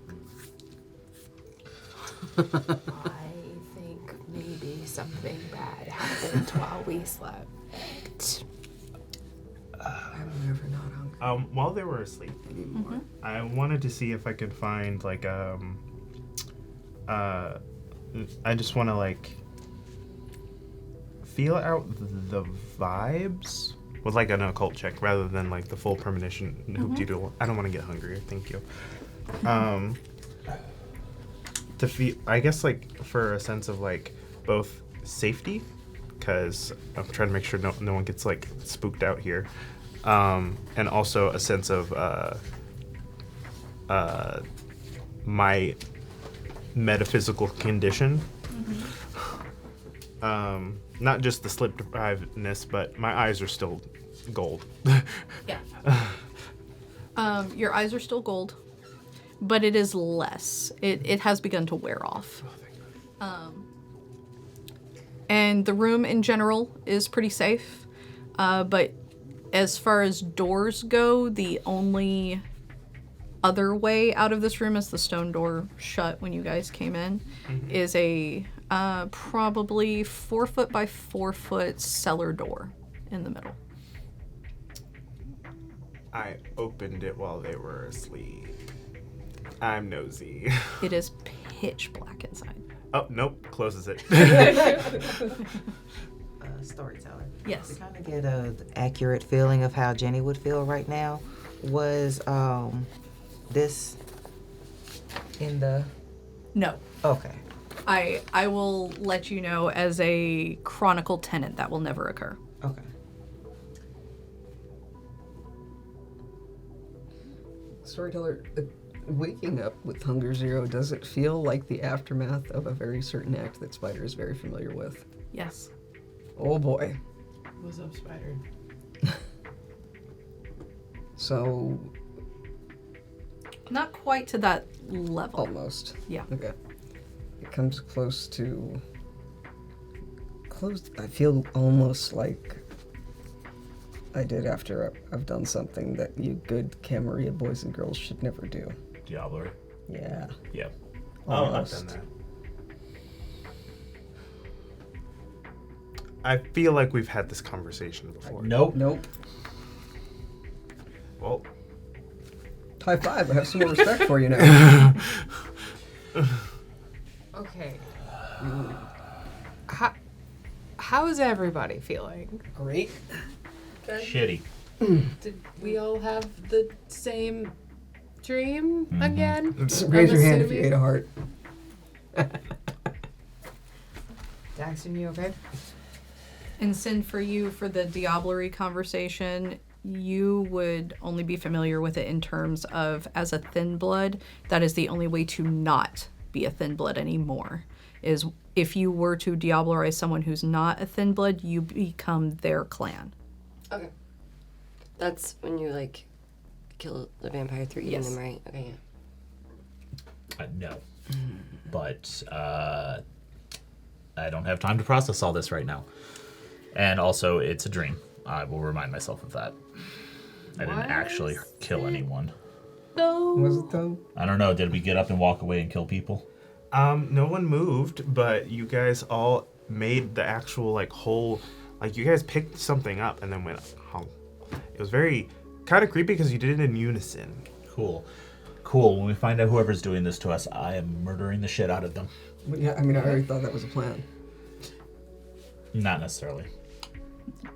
I think maybe something bad happened while we slept. I'm never not hungry While they were asleep, anymore. I wanted to see if I could find like I just want to like feel out the vibes with like an occult check rather than like the full premonition hoop-de-doo. I don't want to get hungry. Thank you. To feel, I guess, like for a sense of like both safety, because I'm trying to make sure no one gets like spooked out here, and also a sense of my metaphysical condition. Not just the sleep deprivedness, but my eyes are still gold. Yeah. Your eyes are still gold, but it is less. It has begun to wear off. And the room in general is pretty safe, but as far as doors go, the only other way out of this room, as the stone door shut when you guys came in, is a probably 4 foot by 4 foot cellar door in the middle. I opened it while they were asleep. I'm nosy. It is pitch black inside. Oh, nope. Closes it. Storyteller. Yes. To kind of get an accurate feeling of how Jenni would feel right now, was this in the... No. Okay. I will let you know as a Chronicle tenant that will never occur. Okay. Storyteller, waking up with hunger 0, does it feel like the aftermath of a very certain act that Spider is very familiar with? Yes. Oh boy. What's up, Spider? So, Not quite to that level. almost. Yeah. Okay. It comes close. I feel almost like I did after I've done something that you good Camarilla boys and girls should never do. Diablo. Yeah. Yep. Oh, I've Almost. done that. I feel like we've had this conversation before. Nope. Nope. Well, High five. I have some more respect for you now. Okay. How's everybody feeling? Great. Shitty. Did we all have the same dream again? Raise your hand if you ate a heart. Daxton, you okay? And Sin, for you, for the diablerie conversation, you would only be familiar with it in terms of as a thin blood. That is the only way to not be a thin blood anymore. Is if you were to diablerize someone who's not a thin blood, you become their clan. Okay. That's when you, like, kill the vampire through eating them, right? Okay, yeah. No. But I don't have time to process all this right now. And also, it's a dream. I will remind myself of that. I didn't actually kill anyone. No. Was it though? I don't know. Did we get up and walk away and kill people? No one moved, but you guys all made the actual, like, whole... Like, you guys picked something up and then went, oh. It was very... kind of creepy because you did it in unison. Cool. Cool. When we find out whoever's doing this to us, I am murdering the shit out of them. Yeah, I mean, I already thought that was a plan. Not necessarily.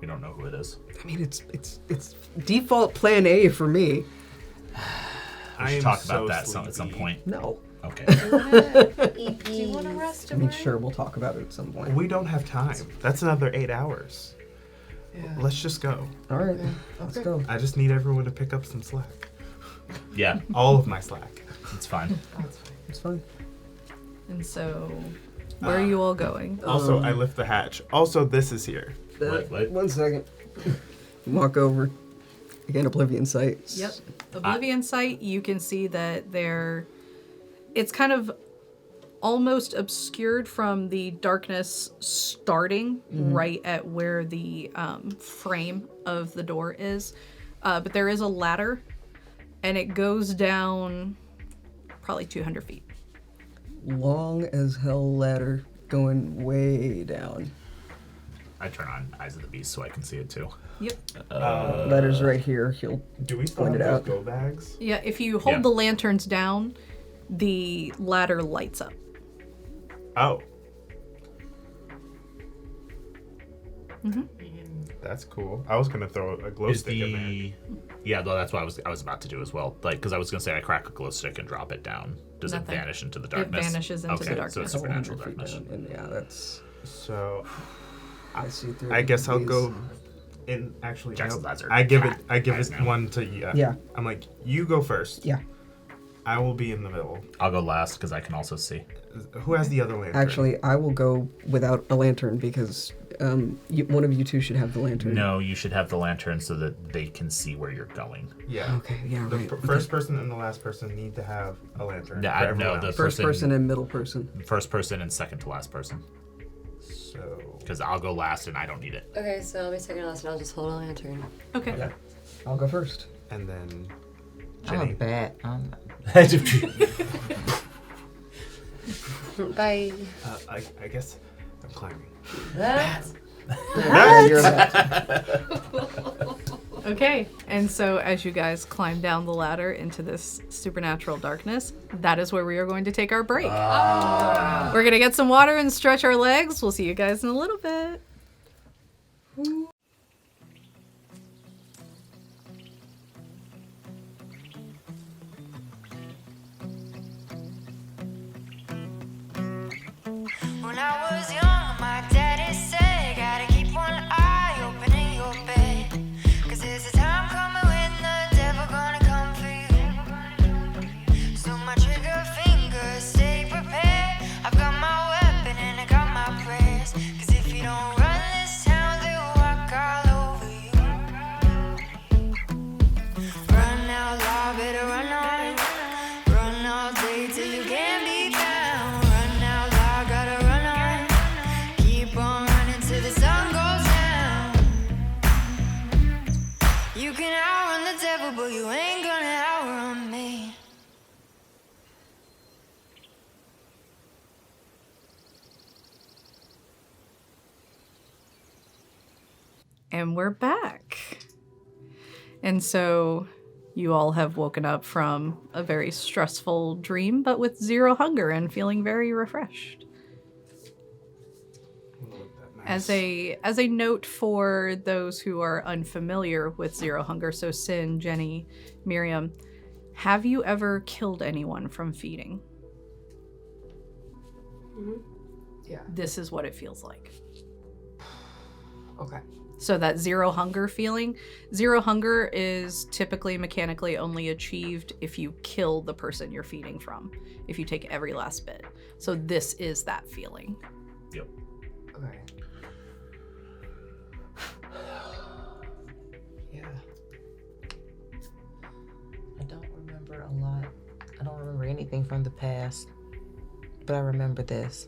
We don't know who it is. I mean, it's default plan A for me. We should talk about that at some point. No. Okay. Do you want to rest? I mean, sure, we'll talk about it at some point. We don't have time. That's another 8 hours. Yeah. Let's just go. All right, let's go. I just need everyone to pick up some slack. Yeah, All of my slack. it's fine. It's fine. And so, where are you all going? Also, I lift the hatch. Also, this is here. What? 1 second. Walk over. Again, Oblivion Sight. Yep. Oblivion Sight, you can see that it's kind of almost obscured from the darkness starting right at where the frame of the door is. But there is a ladder, and it goes down probably 200 feet. Long as hell ladder going way down. I turn on Eyes of the Beast so I can see it too. Yep. Ladder's right here. He'll Do we still point have it those out. go bags? Yeah, if you hold Yeah. the lanterns down, the ladder lights up. Oh. That's cool. I was gonna throw a glow Is stick in there. Yeah, well, that's what I was about to do as well. Like, because I was gonna say I crack a glow stick and drop it down. Does Nothing. it vanish into the It darkness? vanishes into the So darkness. it's supernatural 100 feet darkness. down, and yeah, that's. So I see through. I guess I'll these. go in. Actually, Jackson's no, eyes are I give it eyes now. one to you. Yeah. I'm like, you go first. Yeah. I will be in the middle. I'll go last because I can also see. Who has the other lantern? Actually, I will go without a lantern because one of you two should have the lantern. No, you should have the lantern so that they can see where you're going. Yeah. Okay. Yeah. The Right. first person and the last person need to have a lantern. No, for I- no, everyone the else. First person and middle person. First person and second to last person. So. Because I'll go last and I don't need it. Okay, so I'll be second last and I'll just hold a lantern. Okay. Yeah. I'll go first. And then. I'm a Jenny. bat. Bye. I guess I'm climbing. Yeah, you're a bat. Okay, and so as you guys climb down the ladder into this supernatural darkness, that is where we are going to take our break. We're going to get some water and stretch our legs. We'll see you guys in a little bit. When I was young, my daddy said, gotta keep one eye open in your bed. 'Cause there's a time coming when the devil gonna come for you. So my trigger finger, stay prepared. I've got my weapon and I got my prayers. 'Cause if you don't run this town, they'll walk all over you. Run out loud, better run on. Run all day till you can't be found. Run out loud, gotta run on. Keep on running till the sun goes down. You can outrun the devil, but you ain't gonna outrun me. And we're back. And so you all have woken up from a very stressful dream, but with zero hunger and feeling very refreshed. As a note for those who are unfamiliar with Zero Hunger, so Sin, Jenni, Miriam, have you ever killed anyone from feeding? Yeah. This is what it feels like. Okay. So that zero hunger feeling, zero hunger is typically mechanically only achieved if you kill the person you're feeding from, if you take every last bit. So this is that feeling. Yep. Okay. Yeah. I don't remember a lot. I don't remember anything from the past. But I remember this.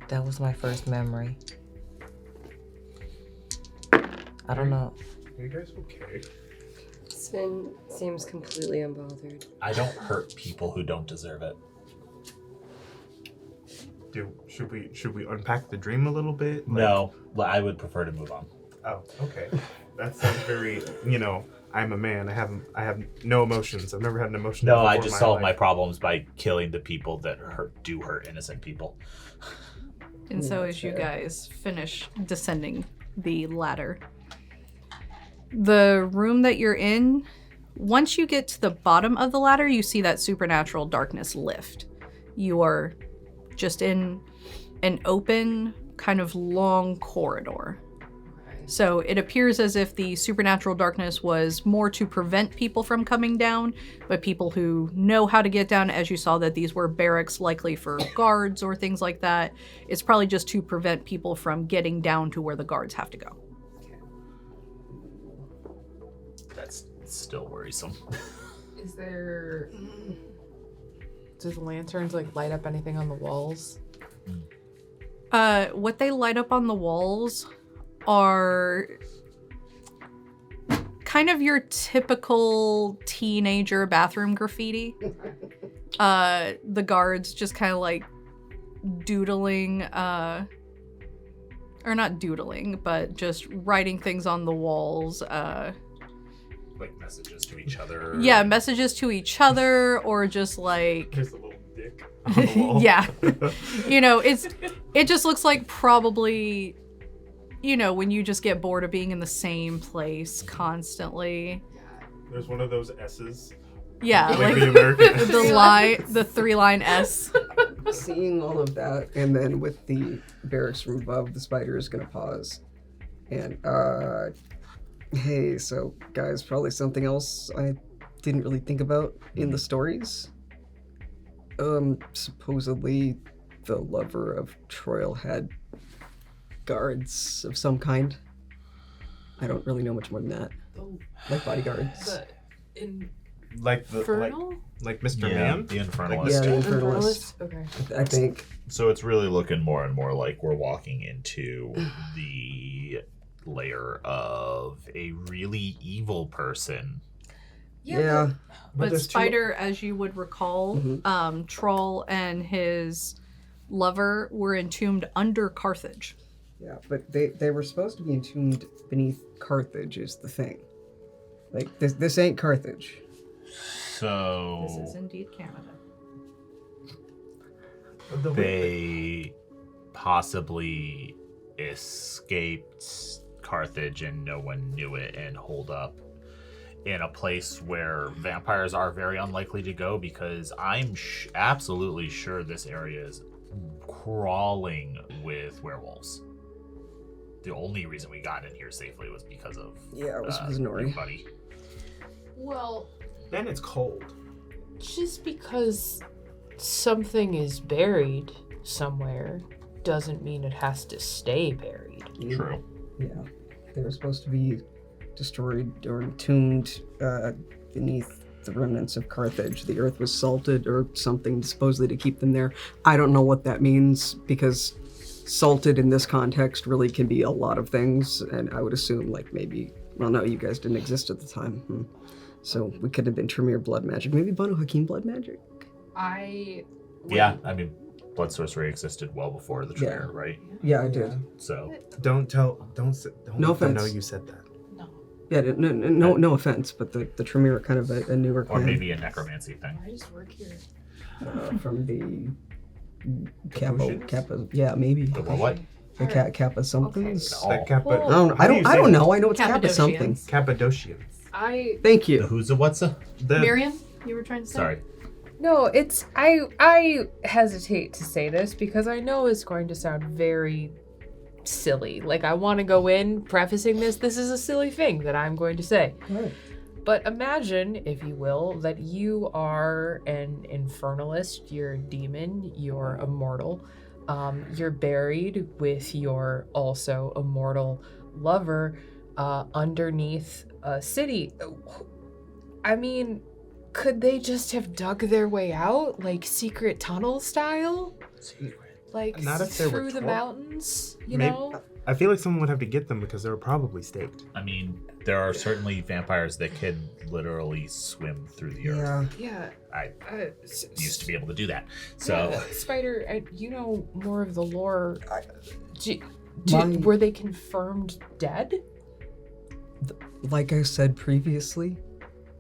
That was my first memory. I don't know. Are you guys okay? Sven seems completely unbothered. I don't hurt people who don't deserve it. Should we unpack the dream a little bit? No, I would prefer to move on. Oh, okay. That sounds very, I'm a man. I have no emotions. I've never had an emotion. No, before I in just solve my life. problems by killing the people that hurt innocent people. And so as you guys finish descending the ladder, the room that you're in, once you get to the bottom of the ladder, you see that supernatural darkness lift. You are just in an open, kind of long corridor. So it appears as if the supernatural darkness was more to prevent people from coming down, but people who know how to get down, as you saw that these were barracks likely for guards or things like that, it's probably just to prevent people from getting down to where the guards have to go. That's still worrisome. Is there... Do the lanterns, light up anything on the walls? What they light up on the walls are kind of your typical teenager bathroom graffiti. The guards just kind of doodling, or not doodling, but just writing things on the walls. Like messages to each other. Yeah, messages to each other, or just There's a little dick on the wall. yeah. It just looks like probably, when you just get bored of being in the same place constantly. There's one of those S's. Yeah, Like the American S. the 3-line S. Seeing all of that, and then with the barracks from above, the spider is gonna pause. And, hey, so guys, probably something else I didn't really think about in the stories. Supposedly the lover of Troil had guards of some kind. I don't really know much more than that. Like bodyguards. Like the Infernal? like Mr. Yeah, Man. the Infernalist. Yeah, the Infernalist. Okay. I think. So it's really looking more and more like we're walking into the layer of a really evil person. Yeah. But there's two- Spider, as you would recall, Mhm. Troll and his lover were entombed under Carthage. Yeah, but they were supposed to be entombed beneath Carthage is the thing. Like, this ain't Carthage. So This is indeed Canada. they possibly escaped Carthage and no one knew it and holed up in a place where vampires are very unlikely to go, because I'm absolutely sure this area is crawling with werewolves. The only reason we got in here safely was because of Yeah, it was Nori. buddy. Well, And it's cold. just because something is buried somewhere doesn't mean it has to stay buried. True. Yeah, they were supposed to be destroyed or entombed beneath the remnants of Carthage. The earth was salted or something, supposedly to keep them there. I don't know what that means, because salted in this context really can be a lot of things, and I would assume, maybe, well, no, you guys didn't exist at the time. So we could have been Tremere blood magic. Maybe Banu Hakim blood magic? Yeah, I mean, blood sorcery existed well before the Tremere, right? Yeah, I did. So Don't No let them know offense. you said that. Yeah, no offense, but the Tremere are kind of a newer or clan. maybe a necromancy thing. I just work here. From the Potions? Kappa, yeah, maybe. The what? The Kappa somethings. Okay. That Kappa. Well, I don't know. I know it's Kappa something. Cappadocians. Cappadocians. Thank The you. who's a what's a? The Miriam, you were trying to say? Sorry. No, it's I hesitate to say this because I know it's going to sound very silly. Like I want to go in prefacing this is a silly thing that I'm going to say. Right. But imagine, if you will, that you are an infernalist, you're a demon, you're immortal. You're buried with your also immortal lover underneath a city. I mean, could they just have dug their way out, like secret tunnel style? Like Not if they were through the tall. mountains, you Maybe- know? I feel like someone would have to get them because they were probably staked. I mean, there are certainly vampires that can literally swim through the earth. Yeah. Yeah. I used to be able to do that. So Yeah, Spider, you know more of the lore. My- Were they confirmed dead? Like I said previously,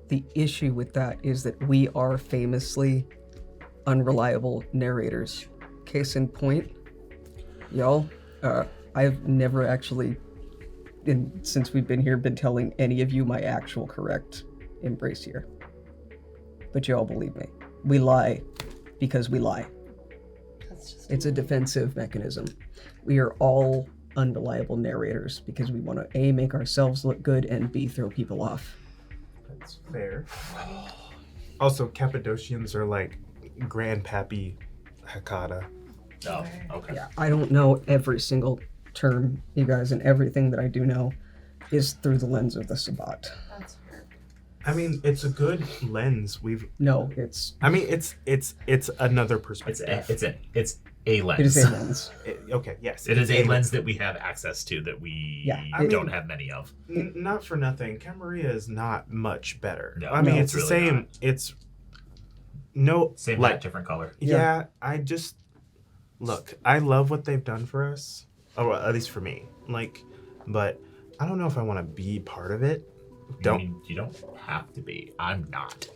the issue with that is that we are famously unreliable narrators. Case in point, y'all, I've never actually, since we've been here, been telling any of you my actual correct embrace here. But y'all believe me. We lie because we lie. That's just It's a defensive mechanism. We are all unreliable narrators because we want to A, make ourselves look good, and B, throw people off. That's fair. Also, Cappadocians are like Grandpappy Hakata. oh, okay. Yeah, I don't know every single term, you guys, and everything that I do know is through the lens of the Sabbat. I mean, it's a good lens. No, it's It's another It's perspective. it's a lens. it is a lens. Okay, yes. It is it's a lens that we have access to that we Yeah, don't have many of. Not for nothing. Camarilla is not much better. No, I mean, no, it's the it's really same. not. It's no Same like hat, different color. yeah. I just look. I love what they've done for us, or at least for me. Like, but I don't know if I want to be part of it. I mean, you don't have to be. I'm not,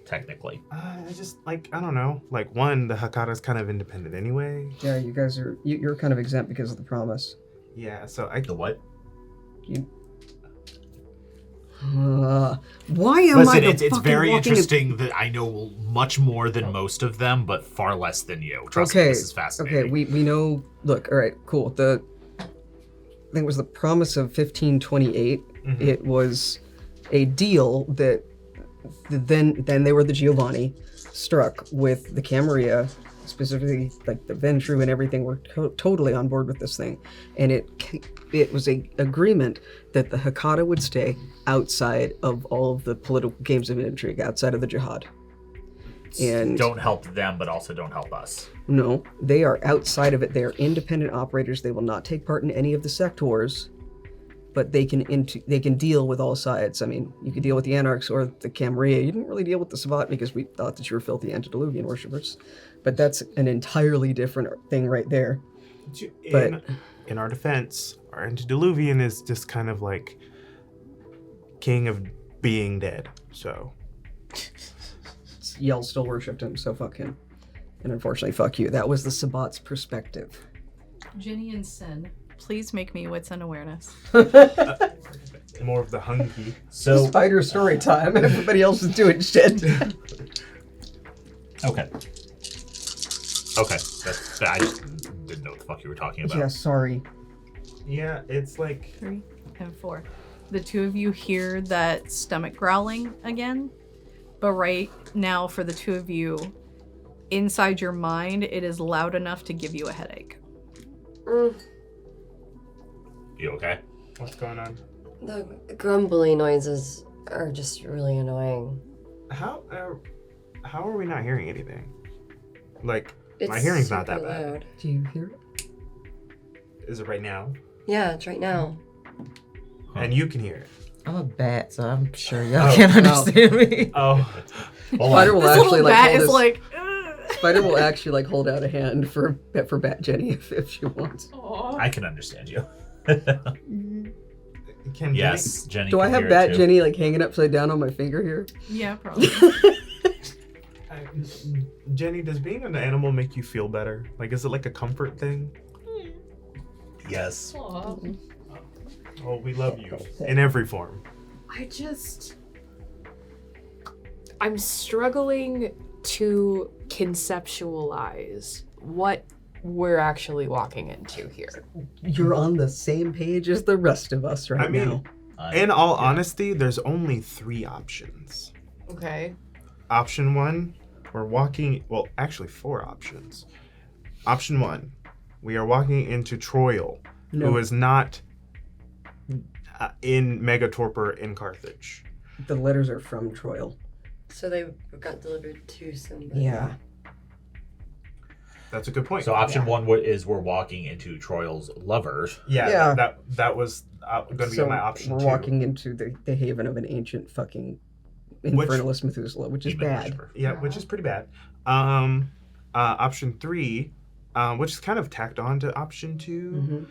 technically. I just like I don't know. Like one, the Hakata's kind of independent anyway. Yeah, you guys are, you're kind of exempt because of the promise. Yeah. So I The what? Why am I Listen, the it's fucking very walking interesting that I know much more than most of them, but far less than you. Trust me, Okay, this is fascinating. okay, we know. Look, all right, cool. I think it was the promise of 1528. It was a deal that then they were the Giovanni struck with the Camarilla, specifically like the Ventru and everything were totally on board with this thing, and it was a agreement that the Hakata would stay outside of all of the political games of intrigue, outside of the jihad. And Don't help them, but also don't help us. no, they are outside of it. They are independent operators. They will not take part in any of the sect wars, but they can deal with all sides. I mean, you could deal with the Anarchs or the Camarilla. You didn't really deal with the Sabbat because we thought that you were filthy antediluvian worshippers. But that's an entirely different thing right there. But- in our defense, our antediluvian is just kind of like king of being dead. So Y'all still worshipped him, so fuck him. And unfortunately, fuck you. That was the Sabbat's perspective. Jenni and Sin, please make me wits and awareness. more of the hunky. So Spider story time, and everybody else is doing shit. okay. I just didn't know what the fuck you were talking about. Yeah, sorry. Yeah, it's like 3 and 4. The two of you hear that stomach growling again, but right now for the two of you, inside your mind, it is loud enough to give you a headache. You okay? what's going on? The grumbly noises are just really annoying. How are we not hearing anything? Like my It's hearing's not that super bad. loud. Do you hear it? Is it right now? Yeah, it's right now. And you can hear it. I'm a bat, so I'm sure y'all can't understand me. Oh, Spider will This actually little like bat hold is his, like, Spider will actually like hold out a hand for Bat Jenni if she wants. I can understand you. can Yes, Jenny. Do I can have hear it Bat too. Jenni like hanging upside down on my finger here? yeah, probably. Jenny, does being an animal make you feel better? Like, is it like a comfort thing? Yes. Aw. Oh, we love you in every form. I'm struggling to conceptualize what we're actually walking into here. You're on the same page as the rest of us right I mean, now. in all honesty, there's only 3 options. Okay. Option 1, we're walking. Well, actually 4 options. Option 1, we are walking into Troil, who is not in Megatorpor in Carthage. The letters are from Troil. So they got delivered to somebody. Yeah. That's a good point. So option 1 is we're walking into Troil's lovers. Yeah. That was going to be my option 2. We're walking into the haven of an ancient fucking infernalist Methuselah, which is bad. Yeah, which is pretty bad. Option 3, which is kind of tacked on to option 2,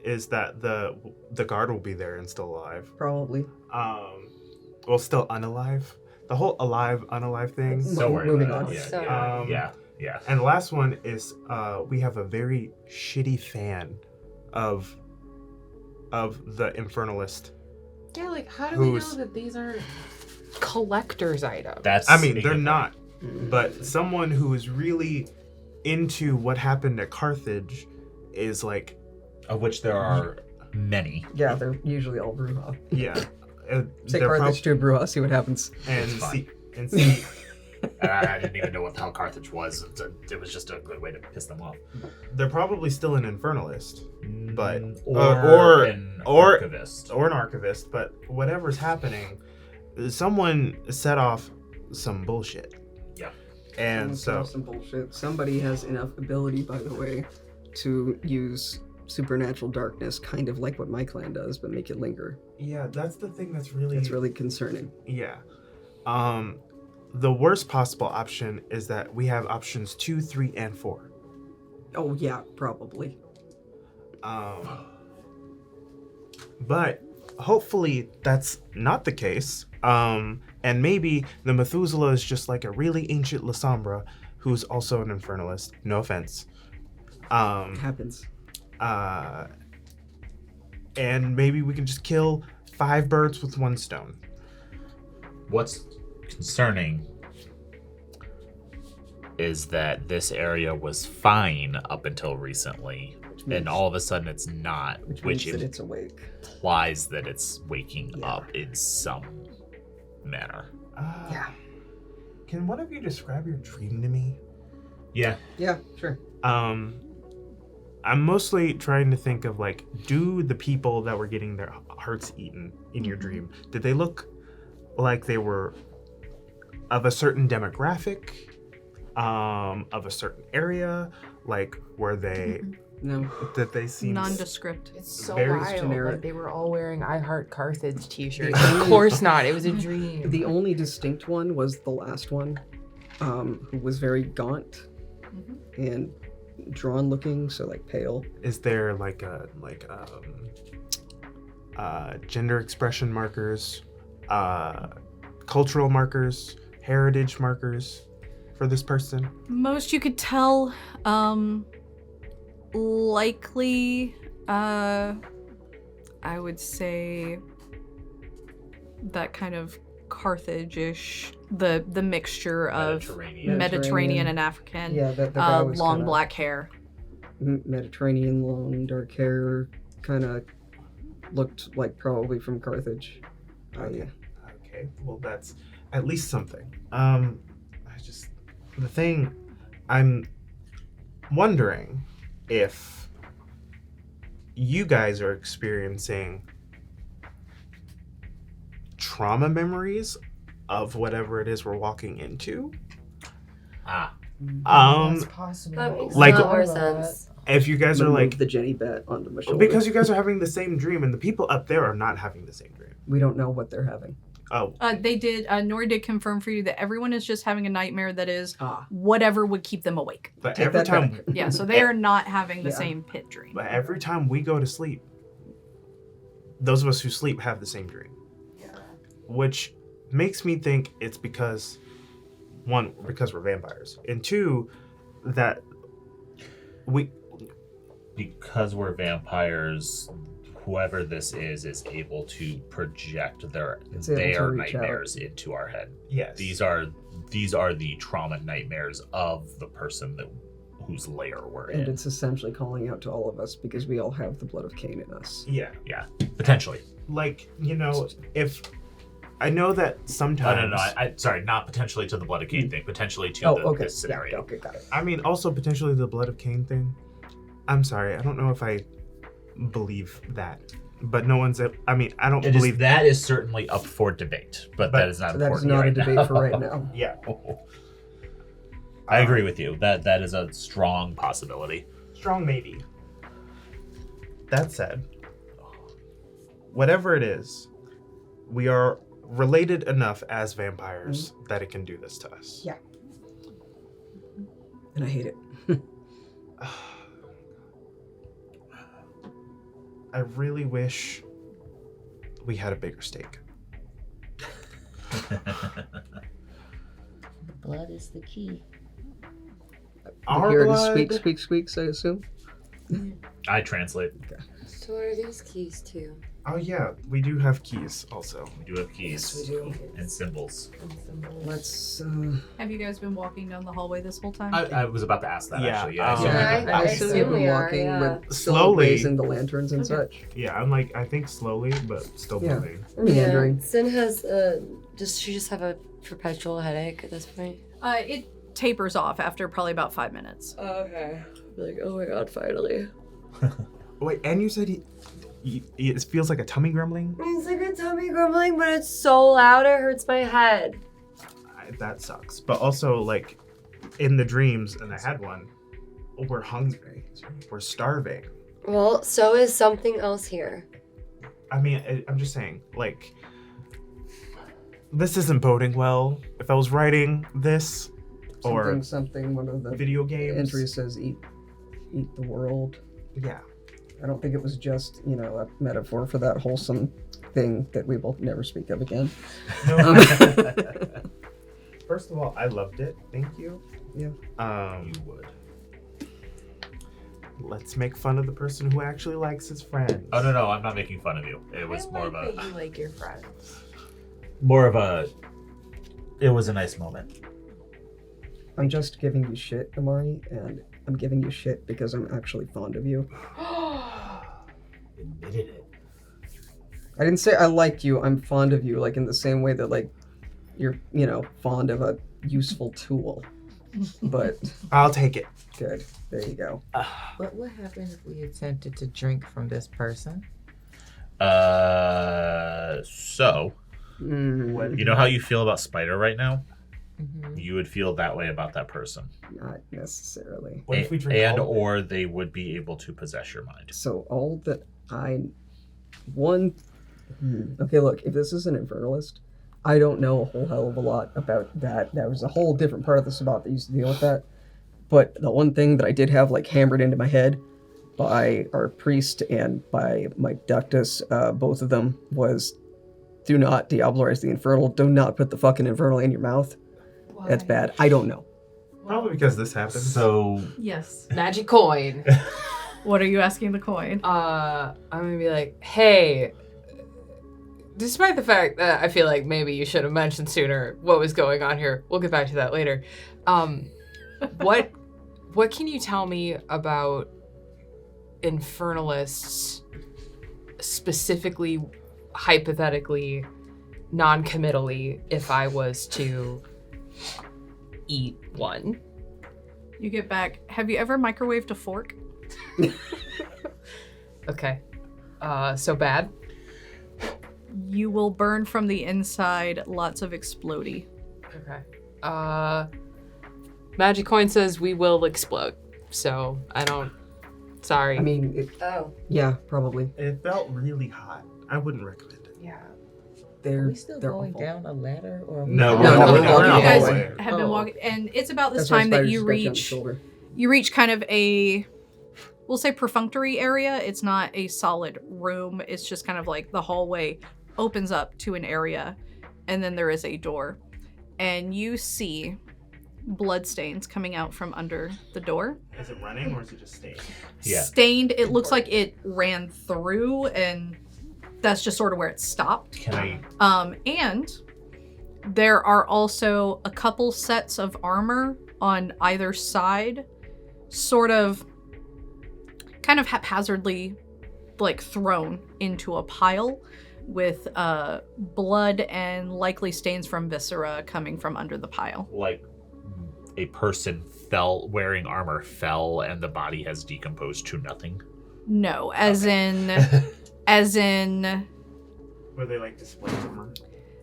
is that the guard will be there and still alive. Probably. Well, still unalive. The whole alive, unalive thing. So moving on. Yeah. And the last one is we have a very shitty fan of the infernalist. Yeah, like, how do we know that these aren't collector's items? They're not. But someone who is really into what happened at Carthage is like... Of which there are many. Yeah, they're usually all Bruja. Yeah. Say Carthage to Bruja, see what happens. And and see... I didn't even know how Carthage was. It was just a good way to piss them off. They're probably still an infernalist, but or an archivist. Or an archivist, but whatever's happening, someone set off some bullshit. Yeah. And so some bullshit. Somebody has enough ability, by the way, to use supernatural darkness, kind of like what my clan does, but make it linger. Yeah, that's the thing that's really concerning. Yeah. The worst possible option is that we have options 2, 3, and 4. Oh yeah, probably. But hopefully that's not the case. And maybe the Methuselah is just like a really ancient Lasombra who's also an infernalist. No offense. Happens. And maybe we can just kill 5 birds with 1 stone. What's concerning is that this area was fine up until recently, and all of a sudden it's not, which means that it's awake. Implies that it's waking up in some manner. Yeah. Can one of you describe your dream to me? Yeah. Yeah, sure. I'm mostly trying to think of like, do the people that were getting their hearts eaten in your dream, did they look like they were of a certain demographic, of a certain area? Like, were they... No. Did they seem... Nondescript. It's so very wild. generic. Like, they were all wearing I Heart Carthage t-shirts. Of course not. It was a dream. The only distinct one was the last one, who was very gaunt and drawn looking, so like pale. Is there like gender expression markers, cultural markers, heritage markers for this person? Most you could tell, likely, I would say that kind of Carthage-ish, the mixture of Mediterranean and African, Yeah, that guy was long kinda black hair. Mediterranean, long dark hair, kind of looked like probably from Carthage. Okay, well that's at least something. The thing, I'm wondering if you guys are experiencing trauma memories of whatever it is we're walking into. That's possible. That makes Like- a lot more sense. If you guys are like, the Jenni bet onto my shoulder. because you guys are having the same dream and the people up there are not having the same dream. we don't know what they're having. Oh, They did, Nori did confirm for you that everyone is just having a nightmare that is whatever would keep them awake. but Take every that time, back. Yeah, so they are not having the Yeah. same pit dream. but every time we go to sleep, those of us who sleep have the same dream. Which makes me think it's because, 1, because we're vampires, and 2, that because we're vampires, whoever this is able to project their able to reach out. nightmares into our head. Yes. These are the trauma nightmares of the person whose lair we're And in. it's essentially calling out to all of us because we all have the blood of Cain in us. Yeah. Yeah, potentially. Like, if I know that sometimes. No. Sorry, not potentially to the blood of Cain thing. Potentially to this scenario. Yeah, okay, got it. I mean, also potentially the blood of Cain thing. I'm sorry, I don't know if I believe that, but no one's. I mean, I don't believe that is certainly up for debate, but that is not That is important not right a debate now. for right now. Yeah. I agree with you. That is a strong possibility. Strong maybe. That said, whatever it is, we are related enough as vampires that it can do this to us. Yeah. And I hate it. I really wish we had a bigger stake. Blood is the key. Our Here it is, blood. squeaks, I assume. I translate. So what are these keys to? Oh yeah, we do have keys also. We do have keys we do. and symbols. Let's, Have you guys been walking down the hallway this whole time? I was about to ask that Yeah, actually. um, Yeah, I assume we've been walking with still Slowly. raising the lanterns and such. Yeah, I'm like, I think slowly, but still Yeah. moving. We're meandering. Sin has does she just have a perpetual headache at this point? It tapers off after probably about 5 minutes. Okay. Like, oh my god, finally. Wait, and you said it feels like a tummy grumbling? It's like a tummy grumbling, but it's so loud it hurts my head. That sucks. But also, like, in the dreams, and I had one, we're hungry. We're starving. Well, so is something else here. I mean, I'm just saying, like, this isn't boding well. If I was writing this, or Something, one of the video games. entries says eat the world. Yeah. I don't think it was just, a metaphor for that wholesome thing that we will never speak of again. No. First of all, I loved it. Thank you. Yeah. You would. Let's make fun of the person who actually likes his friends. Oh no, I'm not making fun of you. It was more of that a you like your friends. It was a nice moment. I'm just giving you shit, Amari, and I'm giving you shit because I'm actually fond of you. Admitted it. I didn't say I like you, I'm fond of you, like in the same way that, like, you're, fond of a useful tool. But I'll take it. good. There you go. What would happen if we attempted to drink from this person? So you know how you feel about Spider right now? Mm-hmm. You would feel that way about that person. Not necessarily. What if we drink all of it? or they would be able to possess your mind. So all that okay, look, if this is an infernalist, I don't know a whole hell of a lot about that. That was a whole different part of the Sabbat that used to deal with that. But the one thing that I did have, like, hammered into my head by our priest and by my ductus, both of them, was do not diablerize the infernal. Do not put the fucking infernal in your mouth. That's bad. I don't know. Probably because this happened. So Yes. Magic coin. What are you asking the coin? I'm gonna be like, hey, despite the fact that I feel like maybe you should have mentioned sooner what was going on here, we'll get back to that later. What can you tell me about infernalists, specifically, hypothetically, non-committally, if I was to eat one? You get back. Have you ever microwaved a fork? Okay. So bad? You will burn from the inside, lots of explodey. Okay. Magic coin says we will explode. So I don't. Sorry. I mean, Oh. yeah, probably. It felt really hot. I wouldn't recommend it. yeah. Are we still they're going awful. down a ladder or? No, we're not we're walking. You not guys hallway. have been Oh. walking, and it's about this That's why time that Spider's you just got you on the reach. shoulder. You reach kind of a, we'll say, perfunctory area. It's not a solid room. It's just kind of like the hallway opens up to an area, and then there is a door, and you see bloodstains coming out from under the door. Is it running or is it just stained? Yeah. Stained, it looks like it ran through, and that's just sort of where it stopped. Can I? And there are also a couple sets of armor on either side, sort of kind of haphazardly like thrown into a pile with blood and likely stains from viscera coming from under the pile. Like a person fell wearing armor fell and the body has decomposed to nothing? No, as in Were they like display armor?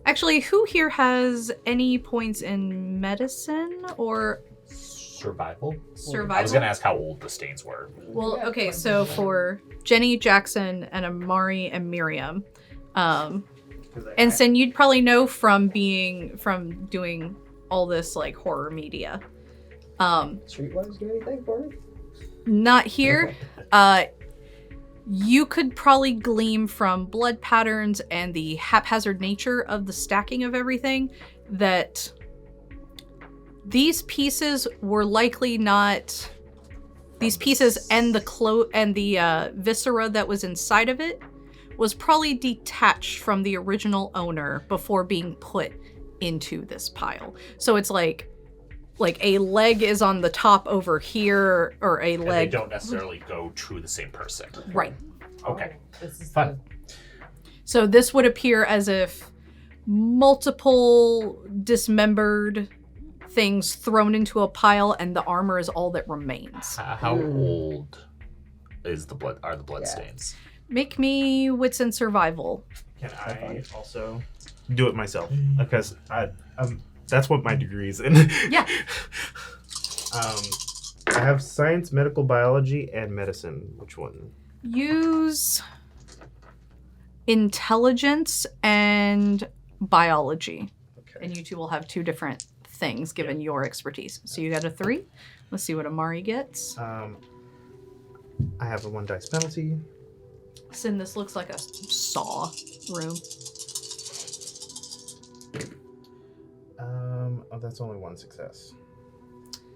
actually, who here has any points in medicine or Survival? survival? I was going to ask how old the stains were. Well, okay, so for Jenni, Jackson, and Amari and Miriam, Ensign, you'd probably know from doing all this like horror media. Streetwise do anything for me? Not here. You could probably glean from blood patterns and the haphazard nature of the stacking of everything that these pieces were likely not. These pieces and the viscera that was inside of it was probably detached from the original owner before being put into this pile. So it's like a leg is on the top over here, or a And leg. they don't necessarily go to the same person. Right. Okay. This is Fun. So this would appear as if multiple dismembered things thrown into a pile, and the armor is all that remains. How old is the blood? Are the blood stains? Make me wits and survival. Can I also do it myself? Because that's what my degree is in. Yeah. I have science, medical biology, and medicine. Which one? Use intelligence and biology. Okay. And you two will have two different things given your expertise. So you got a 3. Let's see what Amari gets. I have a 1 dice penalty. Sin, this looks like a saw room. Oh, that's only 1 success.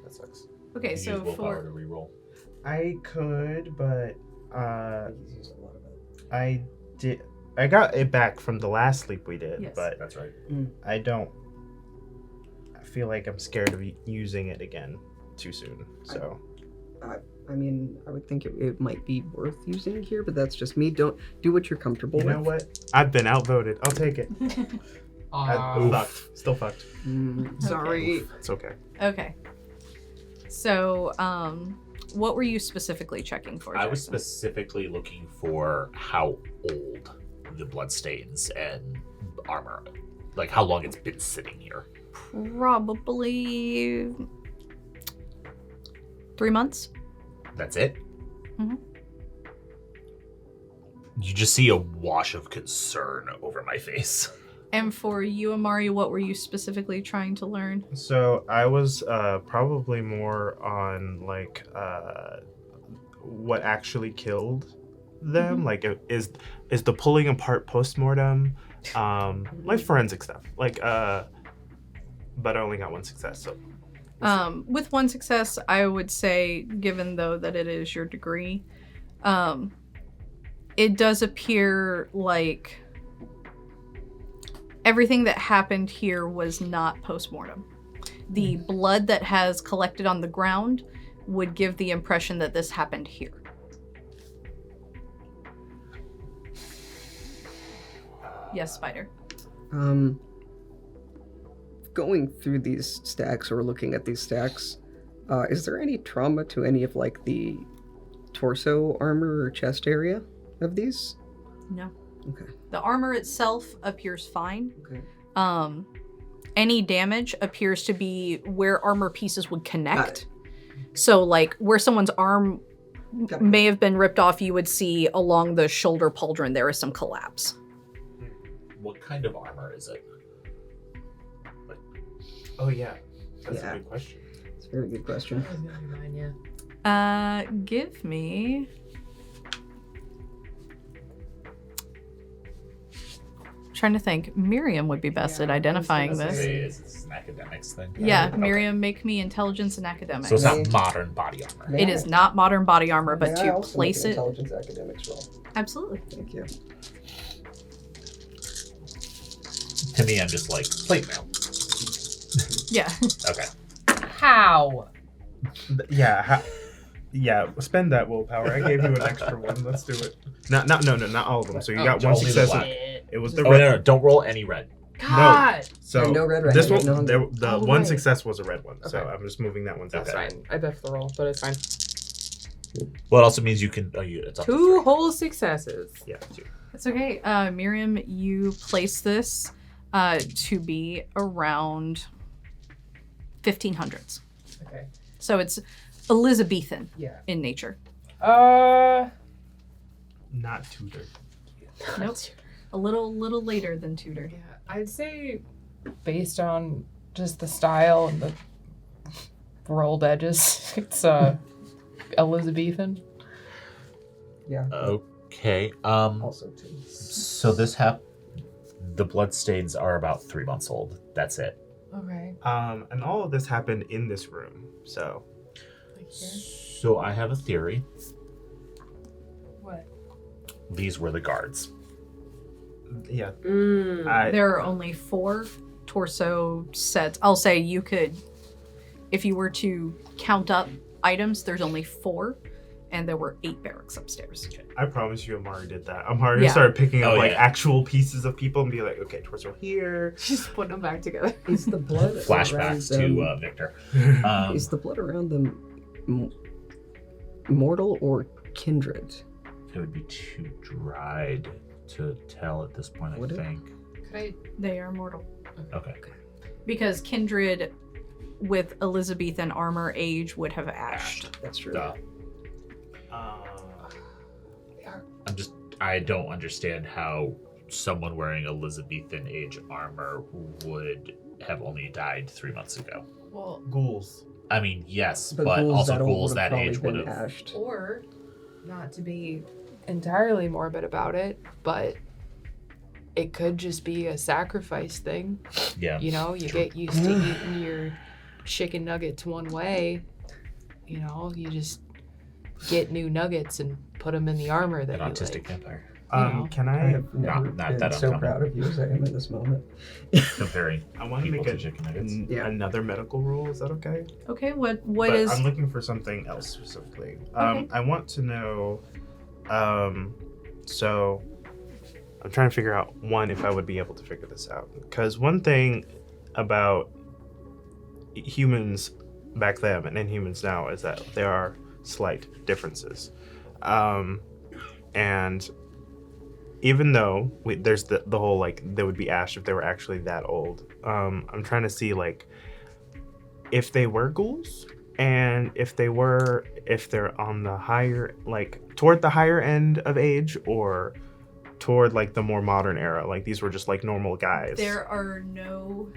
That sucks. Okay, You so use willpower for to reroll. I could, but I did. I got it back from the last sleep we did, Yes. but That's right. I don't. I feel like I'm scared of using it again too soon. So I mean, I would think it might be worth using here, but that's just me. Don't do what you're comfortable you with. know what? I've been outvoted. I'll take it. Fucked. Still fucked. Sorry. It's okay. Okay. So, what were you specifically checking for? I was Jackson? specifically looking for how old the bloodstains and armor, like how long it's been sitting here. Probably 3 months. That's it? Mhm. You just see a wash of concern over my face. And for you, Amari, what were you specifically trying to learn? So I was probably more on like what actually killed them. Like is the pulling apart postmortem, like forensic stuff. Like but I only got 1 success. So With 1 success, I would say, given though that it is your degree, it does appear like everything that happened here was not postmortem. The blood that has collected on the ground would give the impression that this happened here. Yes, Spider. Going through these stacks or looking at these stacks, is there any trauma to any of like the torso armor or chest area of these? No. Okay. The armor itself appears fine. Okay. Any damage appears to be where armor pieces would connect. So, like, where someone's arm may have been ripped off, you would see along the shoulder pauldron there is some collapse. What kind of armor is it? oh yeah, that's Yeah. a good question. It's a very good question. That was gonna be mine, yeah. Give me... trying to think. Miriam would be best at identifying this. It's an academics thing. Yeah, Okay. Miriam, make me intelligence and academics. So it's not modern body armor. It is not modern body armor, but May I to also place make it. an intelligence academics roll? Absolutely. Thank you. To me, I'm just like plate mail. Yeah. Okay. How? Yeah, spend that willpower. I gave you an extra one. Let's do it. Not all of them. So you got one only the success. black. It was the Oh, red. no, don't roll any red. God! So Yeah, no red right this now, one, no. the Oh, one right. success was a red one. So Okay. I'm just moving that one. To That's the fine. I biffed the roll, but it's fine. Well, it also means you can. It's up to 2 3. whole successes. Yeah. 2. It's okay. Miriam, you place this to be around 1500s. Okay. So it's Elizabethan Yeah. in nature. Not Tudor. Nope. A little later than Tudor. Yeah, I'd say based on just the style and the rolled edges, it's Elizabethan. Yeah. Okay. Also two. So this the bloodstains are about 3 months old. That's it. Okay. And all of this happened in this room. So So I have a theory. What? These were the guards. yeah, Mm. There are only 4 torso sets. I'll say you could, if you were to count up items, there's only 4, and there were 8 barracks upstairs. I promise you, Amari did that. Amari Yeah. started picking up Oh, like yeah. actual pieces of people and be like, okay, torso here. She's putting them back together. Is the blood Flashbacks around them, to Victor. is the blood around them mortal or kindred? It would be too dried to tell at this point, Would I it? think. Could I? They are mortal. Okay. Because kindred with Elizabethan armor age would have ashed. That's true. Duh. I don't understand how someone wearing Elizabethan age armor would have only died 3 months ago. Well, Ghouls. I mean, yes, But but ghouls also that old ghouls would've that probably age would been have. ashed. or not to be entirely morbid about it, but it could just be a sacrifice thing. Yeah. You know, you get used to eating your chicken nuggets one way. You know, you just get new nuggets and put them in the armor that An you autistic like. vampire. know. Can I I? have never not been that so uncommon. proud of you as I am in this moment. Comparing I want to people make to chicken nuggets. Yeah. another medical rule. Is that okay? Okay, what But is I'm looking for something else specifically. Okay. I want to know. So I'm trying to figure out one if I would be able to figure this out. Because one thing about humans back then and Inhumans now is that there are slight differences. And even though there's the whole like they would be ash if they were actually that old. I'm trying to see like if they were ghouls and if they're on the higher like toward the higher end of age or toward like the more modern era. Like these were just like normal guys. there are no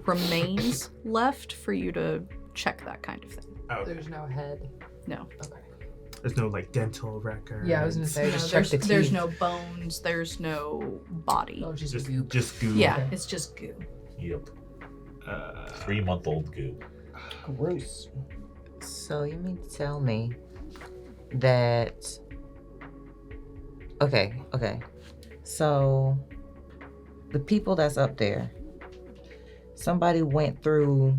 remains left for you to check that kind of thing. Oh, okay. There's no head. No. Okay. There's no like dental records. Yeah, I was gonna say No, just check the teeth. there's no bones, there's no body. Oh, just just goop. just goo. Yeah, Okay. it's just goo. Yep. Uh, 3-month-old goo. Gross. So you mean to tell me that? Okay. So the people that's up there, somebody went through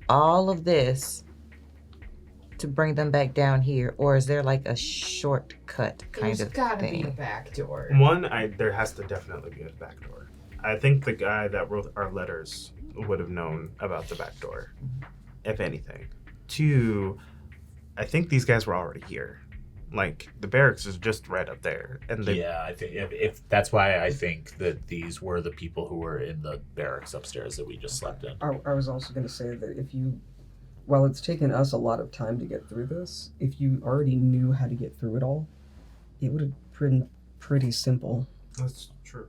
all of this to bring them back down here, or is there like a shortcut kind There's of gotta thing? be a back door. One, there has to definitely be a back door. I think the guy that wrote our letters would have known about the back door, if anything. 2, I think these guys were already here. Like the barracks is just right up there, and they Yeah, I think if that's why I think that these were the people who were in the barracks upstairs that we just slept in. I was also going to say that if you, while it's taken us a lot of time to get through this, if you already knew how to get through it all, it would have been pretty simple. That's true.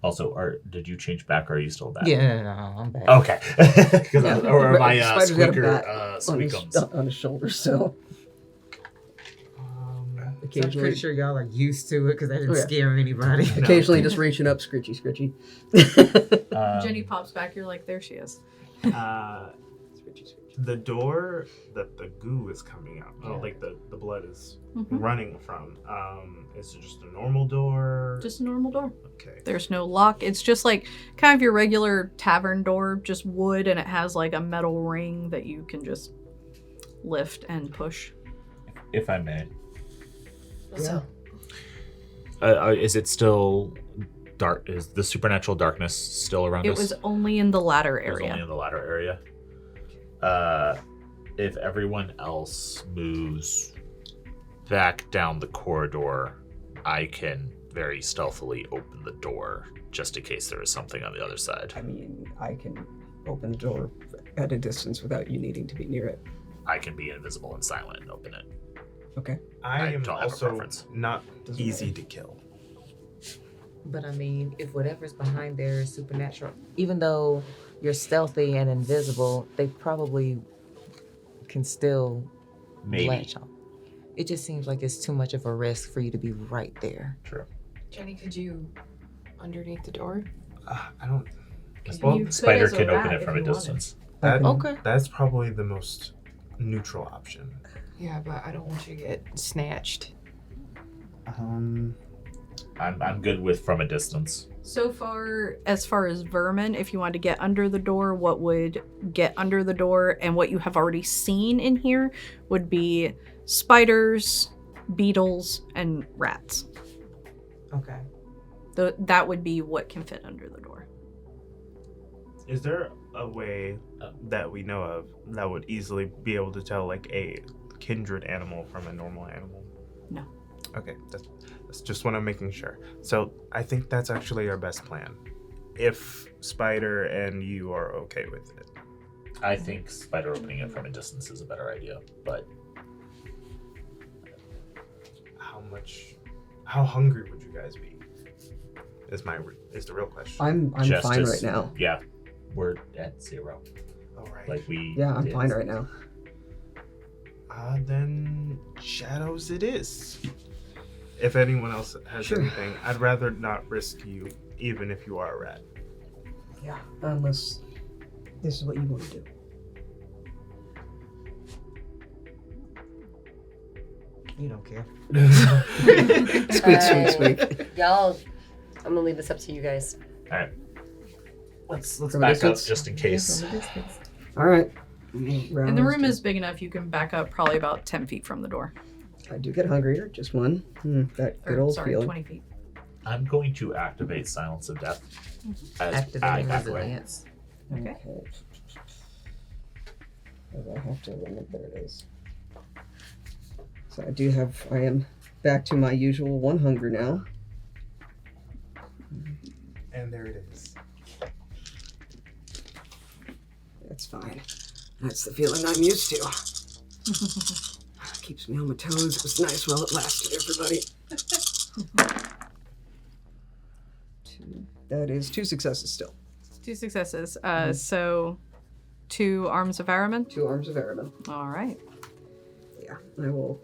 Also, did you change back or are you still back? Yeah, no, I'm back. Okay. Yeah. Or my Spider's got a squeaker bat on his squeakums. shoulder, so So I'm occasionally, pretty sure y'all are used to it because that didn't Oh, yeah. scare anybody. occasionally just reaching up, scritchy, scritchy. Jenni pops back. You're like, there she is. The door that the goo is coming out, like the blood is running from, is it just a normal door? Just a normal door. Okay. There's no lock. It's just like kind of your regular tavern door, just wood, and it has like a metal ring that you can just lift and push. If I may. Yeah. Is it still dark? Is the supernatural darkness still around It us? was only in the latter It was area. only in the latter area. If everyone else moves back down the corridor, I can very stealthily open the door just in case there is something on the other side. I mean, I can open the door at a distance without you needing to be near it. I can be invisible and silent and open it. Okay. I am don't have a also preference. not Doesn't easy matter. to kill. But I mean, if whatever's behind there is supernatural, even though you're stealthy and invisible, they probably can still Maybe. latch on. It just seems like it's too much of a risk for you to be right there. True. Jenni, could you underneath the door? I don't. Well, You could Spider as a can open rat it if from a you wanted. distance. Okay. That's probably the most neutral option. Yeah, but I don't want you to get snatched. I'm good with from a distance. So far, as far as vermin, if you want to get under the door, what would get under the door and what you have already seen in here would be spiders, beetles, and rats. Okay. That would be what can fit under the door. Is there a way that we know of that would easily be able to tell like a kindred animal from a normal animal? No. Okay, that's just what I'm making sure. So I think that's actually our best plan. If Spider and you are okay with it. I think Spider opening it from a distance is a better idea, but How hungry would you guys be? Is the real question. I'm just fine as- right now. Yeah, we're at 0. All right. Like we. Yeah, I'm did. fine right now. Then shadows it is. If anyone else has Sure. anything, I'd rather not risk you, even if you are a rat. Yeah. Unless this is what you want to do. You don't care. Squeak, squeak, squeak. Y'all, I'm gonna leave this up to you guys. All right. Let's From a back up distance? just in case. All right. And the room is big enough, you can back up probably about 10 feet from the door. I do get hungrier, just one. That good Or, old sorry, feeling. 20 feet. I'm going to activate Silence of Death as Activate I back away. resilience. Okay. I have to remember, there it is. So I am back to my usual 1 hunger now. And there it is. That's fine. That's the feeling I'm used to. Keeps me on my toes. It was nice while it lasted, everybody. That is 2 successes still. 2 successes. So 2 arms of Araman. 2 arms of Araman. All right. Yeah, I will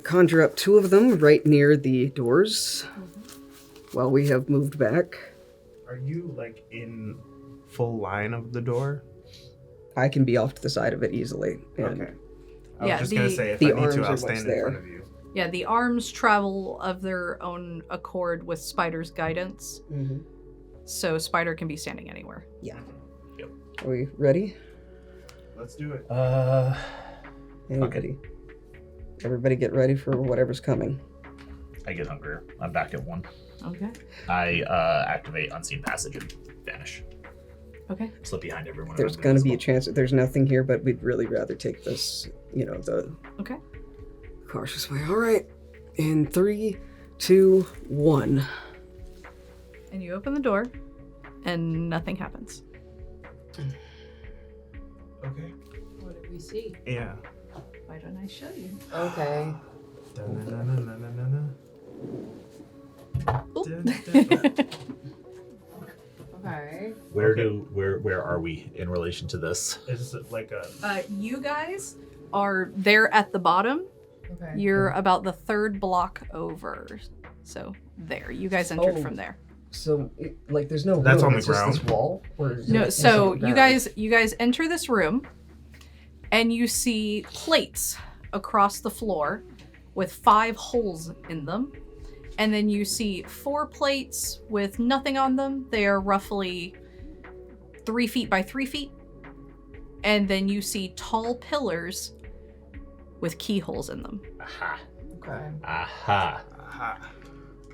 conjure up 2 of them right near the doors while we have moved back. Are you like in full line of the door? I can be off to the side of it easily. And Okay. I Yeah, was just gonna the- say if the I need arms to, are I'll what's stand in there. front of you. Yeah, the arms travel of their own accord with Spider's guidance. Mhm. So Spider can be standing anywhere. Yeah. Yep. Are we ready? Let's do it. Anybody? Everybody get ready for whatever's coming. I get hungrier. I'm back at 1. Okay. I activate Unseen Passage and vanish. Okay. Slip behind everyone. There's I'm going to be a invisible. chance that there's nothing here, but we'd really rather take this, the Okay. cautious way. All right. In 3, 2, 1. And you open the door, and nothing happens. Okay. What did we see? Yeah. Why don't I show you? Okay. Da-na-na-na-na-na-na. Oop. Dun-dun. Okay. Where are we in relation to this? Is it like a? You guys are there at the bottom, Okay. You're about the third block over. So there, you guys entered Oh. from there. So, there's no That's room, on the it's just this ground. wall? Or is No, it so on the you ground? guys enter this room, and you see plates across the floor with 5 holes in them, and then you see 4 plates with nothing on them. They are roughly 3 feet by 3 feet, and then you see tall pillars with keyholes in them. Aha. Okay. Aha.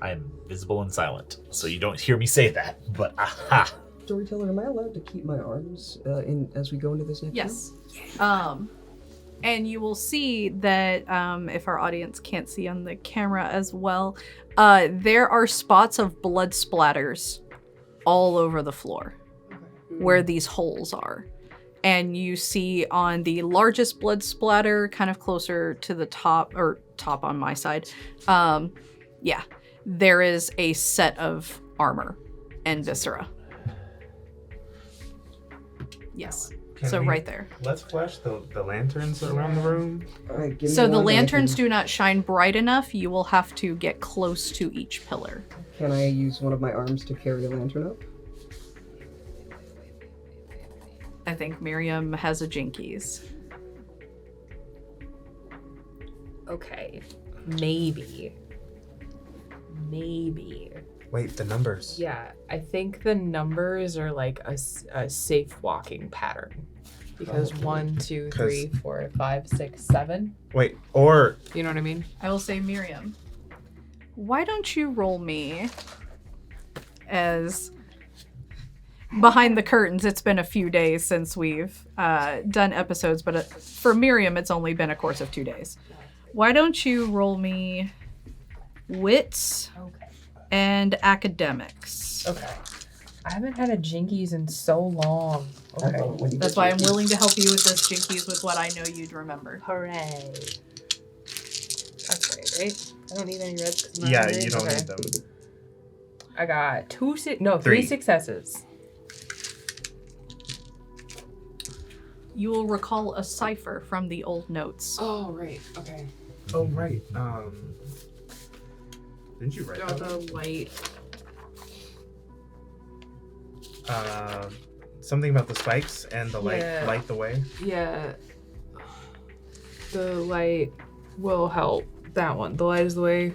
I am visible and silent, so you don't hear me say that, but aha. Storyteller, am I allowed to keep my arms in as we go into this next Yes. And you will see that if our audience can't see on the camera as well, there are spots of blood splatters all over the floor where these holes are. And you see on the largest blood splatter, kind of closer to the top, or top on my side, there is a set of armor and viscera. Yes. Can So we- right there. Let's flash the lanterns around the room. All right, give me So the one, and I lanterns do not shine bright enough. You will have to get close to each pillar. Can I use one of my arms to carry a lantern up? I think Miriam has a jinkies. Okay. Maybe. Wait, the numbers. Yeah, I think the numbers are like a safe walking pattern. Because 1, 2, 3, 4, 5, 6, 7. Wait, or You know what I mean? I will say, Miriam, why don't you roll me as behind the curtains? It's been a few days since we've done episodes, but for Miriam, it's only been a course of 2 days. Why don't you roll me wits and academics? Okay. I haven't had a jinkies in so long. Okay. That's why I'm willing to help you with this jinkies with what I know you'd remember. Hooray. That's right? I don't need any reds. 'cause I'm not yeah, hungry? you don't Okay. need them. I got 3 Three. successes. You will recall a cipher from the old notes. Oh, right. Okay. Oh right. Didn't you write Oh, that? the light. Something about the spikes and the Yeah. light the way. Yeah. The light will help. That one. The light is the way.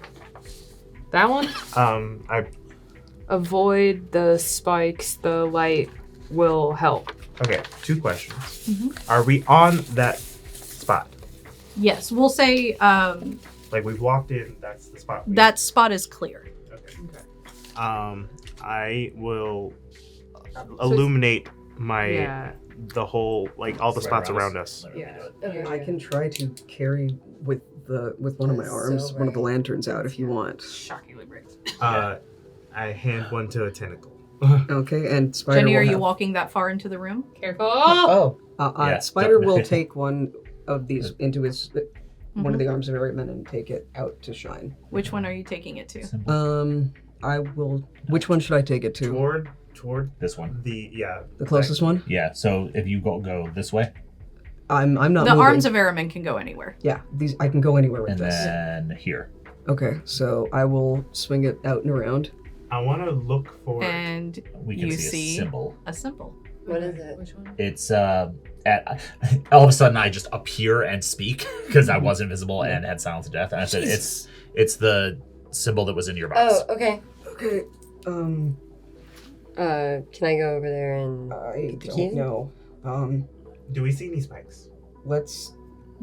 That one? I Avoid the spikes. The light will help. okay. 2 questions. Are we on that spot? Yes, we'll say Like we've walked in. That's the spot. that spot is clear. Okay. I will illuminate the whole all the Right spots around around us. us. Yeah. I can try to carry with one of my That's so arms one of the right. lanterns out if you want. Shockingly brave. I hand one to a tentacle. Okay, and Spider Jenni, will are you have- walking that far into the room? Careful. Oh, Yeah, Spider don't- will take one of these into his one of Mm-hmm. the arms of Miriam and take it out to shine. Which one are you taking it to? I will. Which one should I take it to? Toward This one. The closest one. Yeah, so if you go this way, I'm not. The moving. arms of Aramin can go anywhere. Yeah, these I can go anywhere with and this. then here. Okay, so I will swing it out and around. I want to look for. And We can you see a symbol. a symbol. What is it? Which one? It's at all of a sudden I just appear and speak because I was invisible and had silence of death. And I said it's the symbol that was in your box. Oh, okay. Okay. Can I go over there and I the key? don't know. Do we see any spikes? Let's.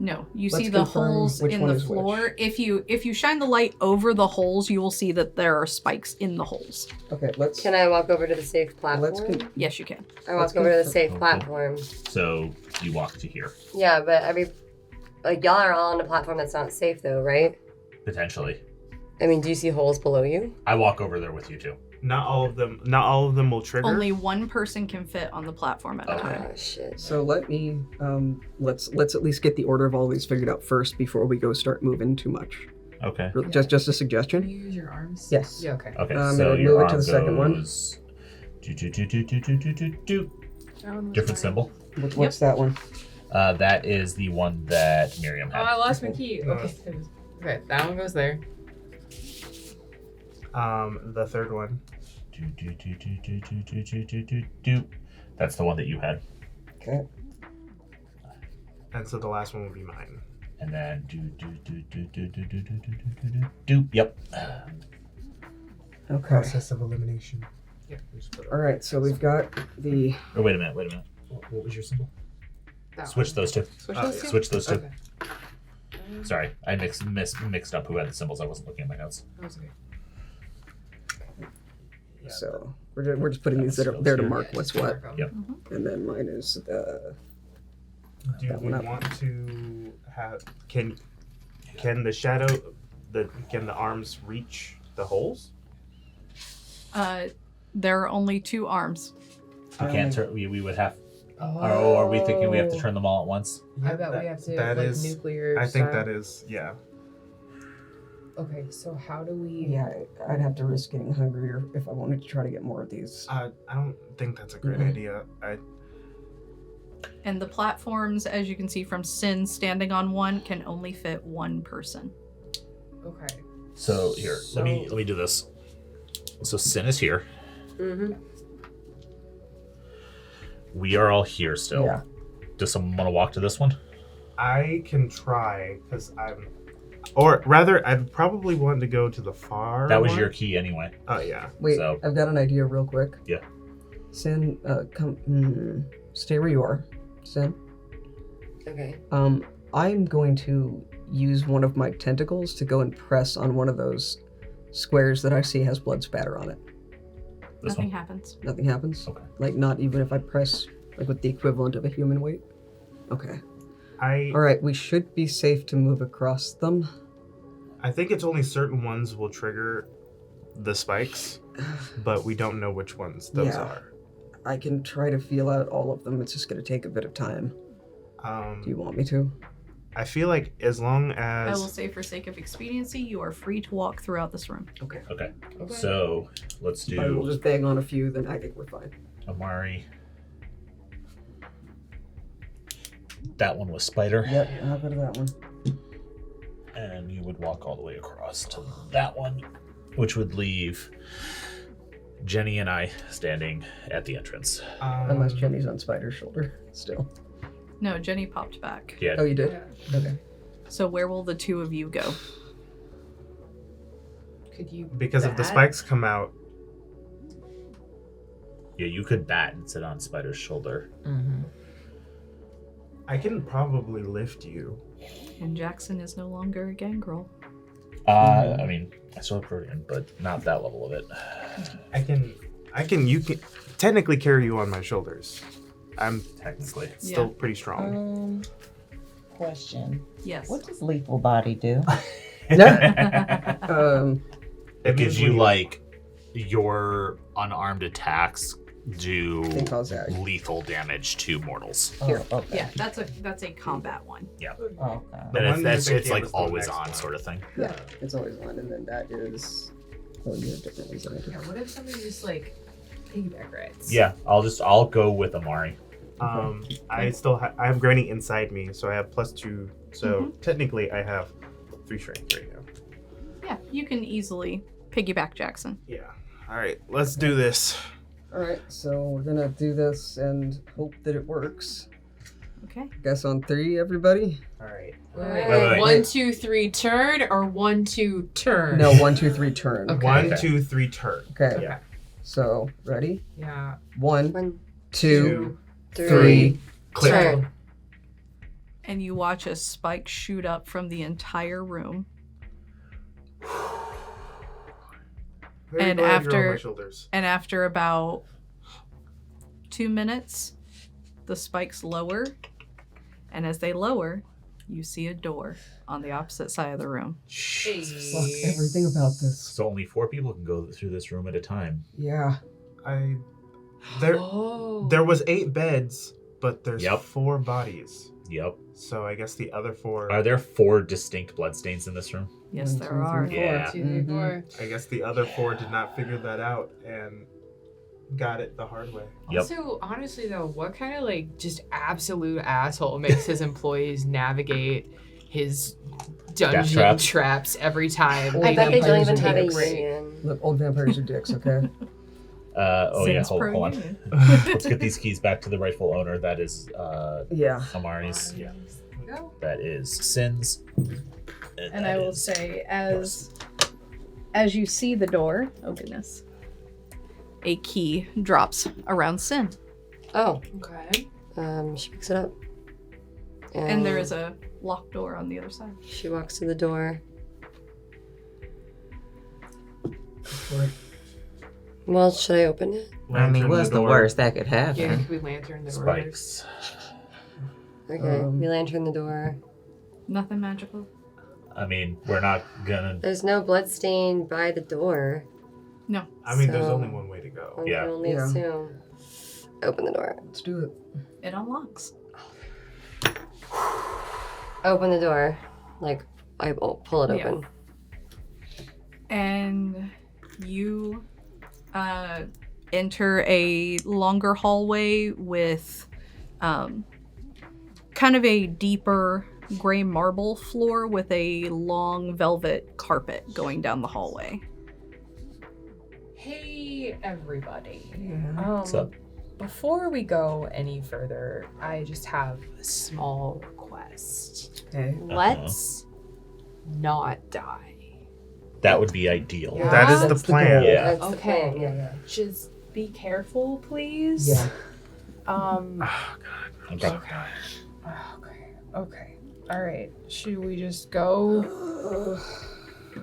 No, you Let's see the confirm holes which in one the is floor. If you shine the light over the holes, you will see that there are spikes in the holes. Okay, let's. Can I walk over to the safe platform? Let's. Yes, you can. I walk let's over to the confirm- safe Okay. platform. So you walk to here, Yeah, but y'all are all on a platform that's not safe though, right? potentially. I mean, do you see holes below you? I walk over there with you too. Not all of them. Not all of them will trigger. Only one person can fit on the platform at a time. Oh shit. So let me. Let's at least get the order of all these figured out first before we go start moving too much. Okay. Just a Can suggestion. you use your arms? Yes. Yeah, okay. Okay. I'm so gonna your move it to arm the second one. goes do. Different symbol. What's that one? That is the one that Miriam Oh, had. I lost my key. Okay. Okay, that one goes there. The third one. Do. That's the one that you had. Okay. And so the last one will be mine. And then do. Yep. Okay. Process of elimination. All right. So we've got the. Oh, wait a minute. What was your symbol? Switch those two. Switch those two. Okay. Sorry, I mixed up who had the symbols. I wasn't looking at my notes. Okay. So we're just putting these that are there to mark what's what. Yep. And then mine is the. Do That we one up. want to have can the shadow can the arms reach the holes? There are only 2 arms. We can't turn. We would have. Oh, are we thinking we have to turn them all at once? I bet we have to that like is- nuclear. I think style. that is Okay, so how do we? Yeah, I'd have to risk getting hungrier if I wanted to try to get more of these. I don't think that's a great idea. And the platforms, as you can see from Sin standing on one, can only fit 1 person. Okay. So here, let me do this. So Sin is here. Mm-hmm. We are all here still. Yeah. Does someone want to walk to this one? I can try because or rather, I'd probably want to go to the far. That was one. your key anyway. Oh yeah. Wait, So- I've got an idea real quick. Yeah. Sin, stay where you are. Sin. Okay. I'm going to use one of my tentacles to go and press on one of those squares that I see has blood spatter on it. This Nothing one. happens. Nothing happens? Okay. Like, not even if I press, like, with the equivalent of a human weight? Okay. I Alright, we should be safe to move across them. think it's only certain ones will trigger the spikes, but we don't know which ones those Yeah. are. I can try to feel out all of them. It's just going to take a bit of time. Do you want me to? I feel like as long I will as say, for sake of expediency, you are free to walk throughout this room. Okay. Okay. So let's If I will do just bang on a few, then I think we're fine. Amari. That one was Spider. Yep, I'll go to that one. And you would walk all the way across to that one, which would leave Jenni and I standing at the entrance. Unless Jenny's on Spider's shoulder still. No, Jenni popped back. Yeah. Oh, you did? Okay. So where will the 2 of you go? Could you? because if the bat? spikes come out, Yeah, you could bat and sit on Spider's shoulder. Mm-hmm. I can probably lift you. And Jackson is no longer a gangrel. I mean, I still have Protean, but not that level of it. You can technically carry you on my shoulders. I'm Technically. still Yeah. pretty strong. Question. Yes. What does lethal body do? Um, It gives means you when like your unarmed attacks do Can cause that. lethal damage to mortals. Here. Oh, okay. Yeah, that's a combat one. Okay. The And one it's music it's game like is the always next on one. sort of thing. Yeah, it's always on, and then that is. Oh, you have different ones than I do. Yeah. What if somebody just like piggyback rides? Yeah, I'll go with Amari. I have Granny inside me, so I have +2. So technically, I have 3 strength right now. Yeah, you can easily piggyback Jackson. Yeah. All right, let's do this. Alright, so we're gonna do this and hope that it works. Okay. Guess on 3, everybody? All right. Wait. 1, 2, 3, turn, or 1, 2, turn. No, 1, 2, 3, turn. Okay. 1, 2, 3, turn. Okay. Yeah. So, ready? Yeah. 1, 1, 2, 2, 3. Click. Turn. And you watch a spike shoot up from the entire room. Very And glad you're on after- my shoulders. And after about 2 minutes, the spikes lower. And as they lower, you see a door on the opposite side of the room. Fuck everything about this. So only 4 people can go through this room at a time. Yeah. There was 8 beds, but there's Yep. 4 bodies. Yep. So I guess the other 4. Are there 4 distinct bloodstains in this room? Yes, 1, there 2, 3, are. 4. Yeah. 2, 3, 4. I guess the other 4 did not figure that out and got it the hard way. Yep. Also, honestly though, what kind of like just absolute asshole makes his employees navigate his dungeon traps. traps every time. I bet they don't vampires even are have a dicks. union. Look, old vampires are dicks, okay? Sin's hold on. pro-union. Let's get these keys back to the rightful owner. That is Yeah. Amari's. Yeah. That is Sin's. And that I will is say, yours. as you see the door, oh goodness, a key drops around Sin, Oh, Okay. she picks it up. and there is a locked door on the other side. She walks to the door. Well, should I open it? I mean, Lantern what's the door. worst that could happen? Yeah, we lantern the doors. Spikes. Okay, we lantern the door. Nothing magical. I mean, we're not gonna. There's no blood stain by the door. No. I mean, there's So- only one way to go. One Yeah. can only Yeah. assume. Open the door. Let's do it. It unlocks. Open the door. Like, I will pull it Yeah. open. And you enter a longer hallway with kind of a deeper gray marble floor with a long velvet carpet going down the hallway. Hey, everybody. What's up? Before we go any further, I just have a small request. Okay. Let's not die. That would be ideal. Yeah. That is the That's the plan. goal. Yeah. That's the Okay. plan, yeah. Just be careful, please. Yeah. Okay. Okay. All right. Should we just go?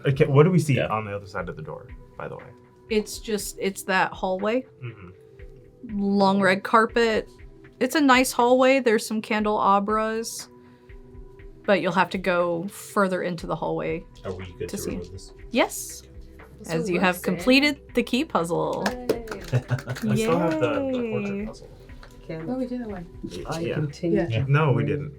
Okay, what do we see Yeah. on the other side of the door, by the way? It's that hallway. Mm-hmm. Long red carpet. It's a nice hallway. There's some candelabras. But you'll have to go further into the hallway. Are we good To to see. remove this? Yes. So As you we're have saying- completed the key puzzle. I still have the Yay. portrait puzzle. Oh, we did that one. I Yeah. continue. Yeah. No, we didn't.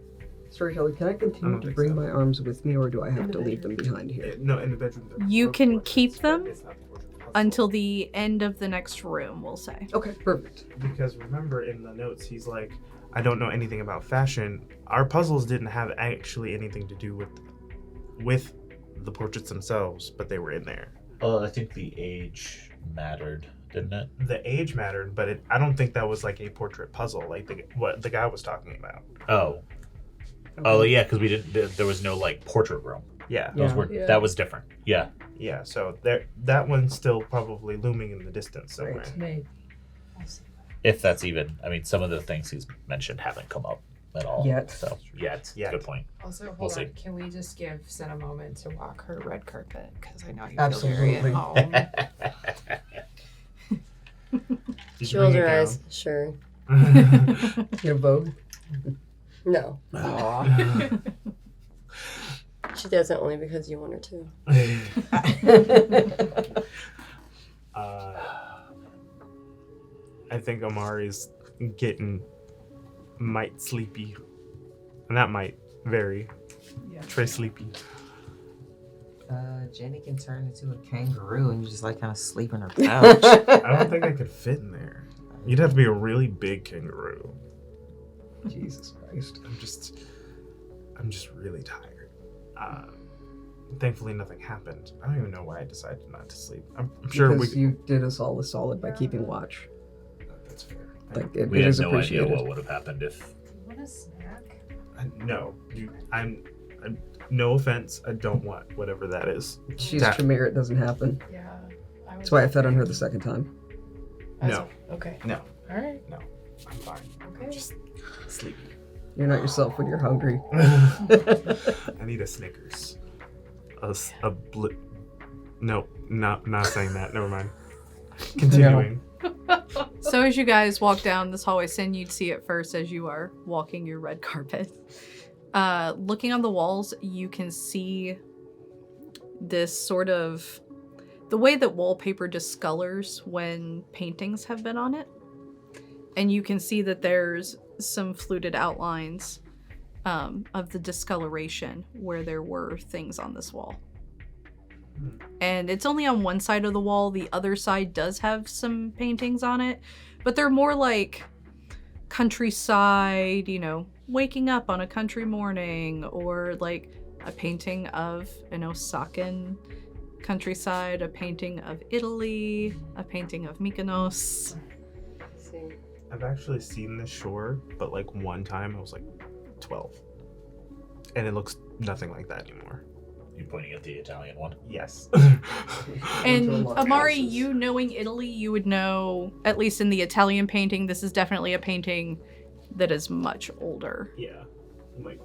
Storyteller, can I I continue don't to think bring so. my arms with me, or do I have to leave them behind here? No, in the bedroom. there You were can portraits, keep but them it's not the portrait puzzle. Until the end of the next room, we'll say. Okay, perfect. Because remember in the notes, he's like, I don't know anything about fashion. Our puzzles didn't have actually anything to do with the portraits themselves, but they were in there. I think the age mattered, didn't it? The age mattered, but I don't think that was like a portrait puzzle, like what the guy was talking about. Oh. Oh yeah, because we didn't. There was no like portrait room. Yeah, Those Yeah. were Yeah. that was different. Yeah. yeah. So that one's still probably looming in the distance somewhere. Maybe. If that's even. I mean, some of the things he's mentioned haven't come up at all. Yet. So yet. Yet. Good point. Also, hold We'll on. see. Can we just give Sin a moment to walk her red carpet? Because I know you Absolutely. feel very at home. Did She you rolls bring her it eyes. Sure. down? Get a vogue? No. She does it only because you want her to. I think Amari's getting might sleepy. And that might vary. Yeah. Trey sleepy. Jenni can turn into a kangaroo and you just like kind of sleep in her couch. I don't think I could fit in there. You'd have to be a really big kangaroo. Jesus Christ. I'm just really tired. Thankfully, nothing happened. I don't even know why I decided not to sleep. I'm sure Because we. you did us all a solid by keeping watch. That's fair. Like, it, We it had is no idea appreciated. what would have happened if. What a snack. No, I'm. No offense. I don't want whatever that is. She's That- Jamar, it doesn't happen. Yeah. That's why I fed on her the second time. No. Okay. No, All right. I'm fine. Okay. I'm just sleepy. You're not yourself when you're hungry. I need a Snickers. Nope, not saying that. Never mind. Continuing. So as you guys walk down this hallway, Sin, you'd see it first as you are walking your red carpet. Looking on the walls, you can see this sort of the way that wallpaper discolors when paintings have been on it. And you can see that there's some fluted outlines of the discoloration where there were things on this wall. And it's only on one side of the wall. The other side does have some paintings on it, but they're more like countryside, waking up on a country morning, or like a painting of an Osakan countryside, a painting of Italy, a painting of Mykonos. See. I've actually seen this shore, but like one time I was like 12. And it looks nothing like that anymore. You pointing at the Italian one? Yes. And Amari, you knowing Italy, you would know, at least in the Italian painting, this is definitely a painting that is much older. Yeah. Like,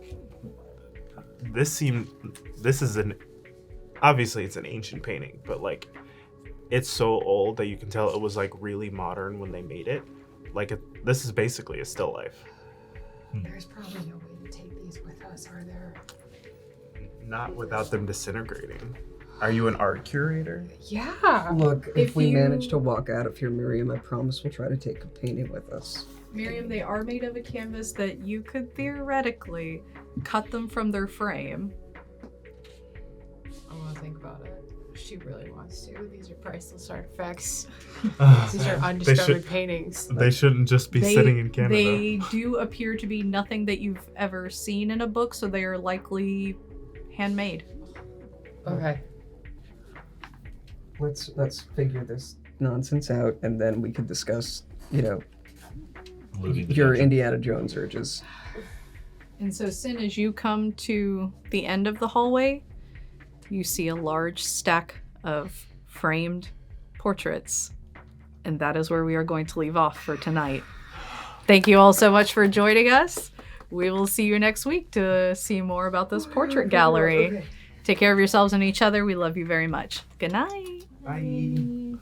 obviously it's an ancient painting, but like, it's so old that you can tell it was like really modern when they made it. Like, this is basically a still life. There's probably no way to take these with us, are there? Not without them disintegrating. Are you an art curator? Yeah. Look, if If we you- manage to walk out of here, Miriam, I promise we'll try to take a painting with us. Miriam, they are made of a canvas that you could theoretically cut them from their frame. I want to think about it. She really wants to. These are priceless artifacts. These are They undiscovered should- paintings. They shouldn't just be sitting in Canada. They do appear to be nothing that you've ever seen in a book, so they are likely handmade. Okay. Let's figure this nonsense out, and then we could discuss, Looting the your dungeon. Indiana Jones urges. And so, Sin, as you come to the end of the hallway, you see a large stack of framed portraits. And that is where we are going to leave off for tonight. Thank you all so much for joining us. We will see you next week to see more about this portrait gallery. Take care of yourselves and each other. We love you very much. Good night. Bye.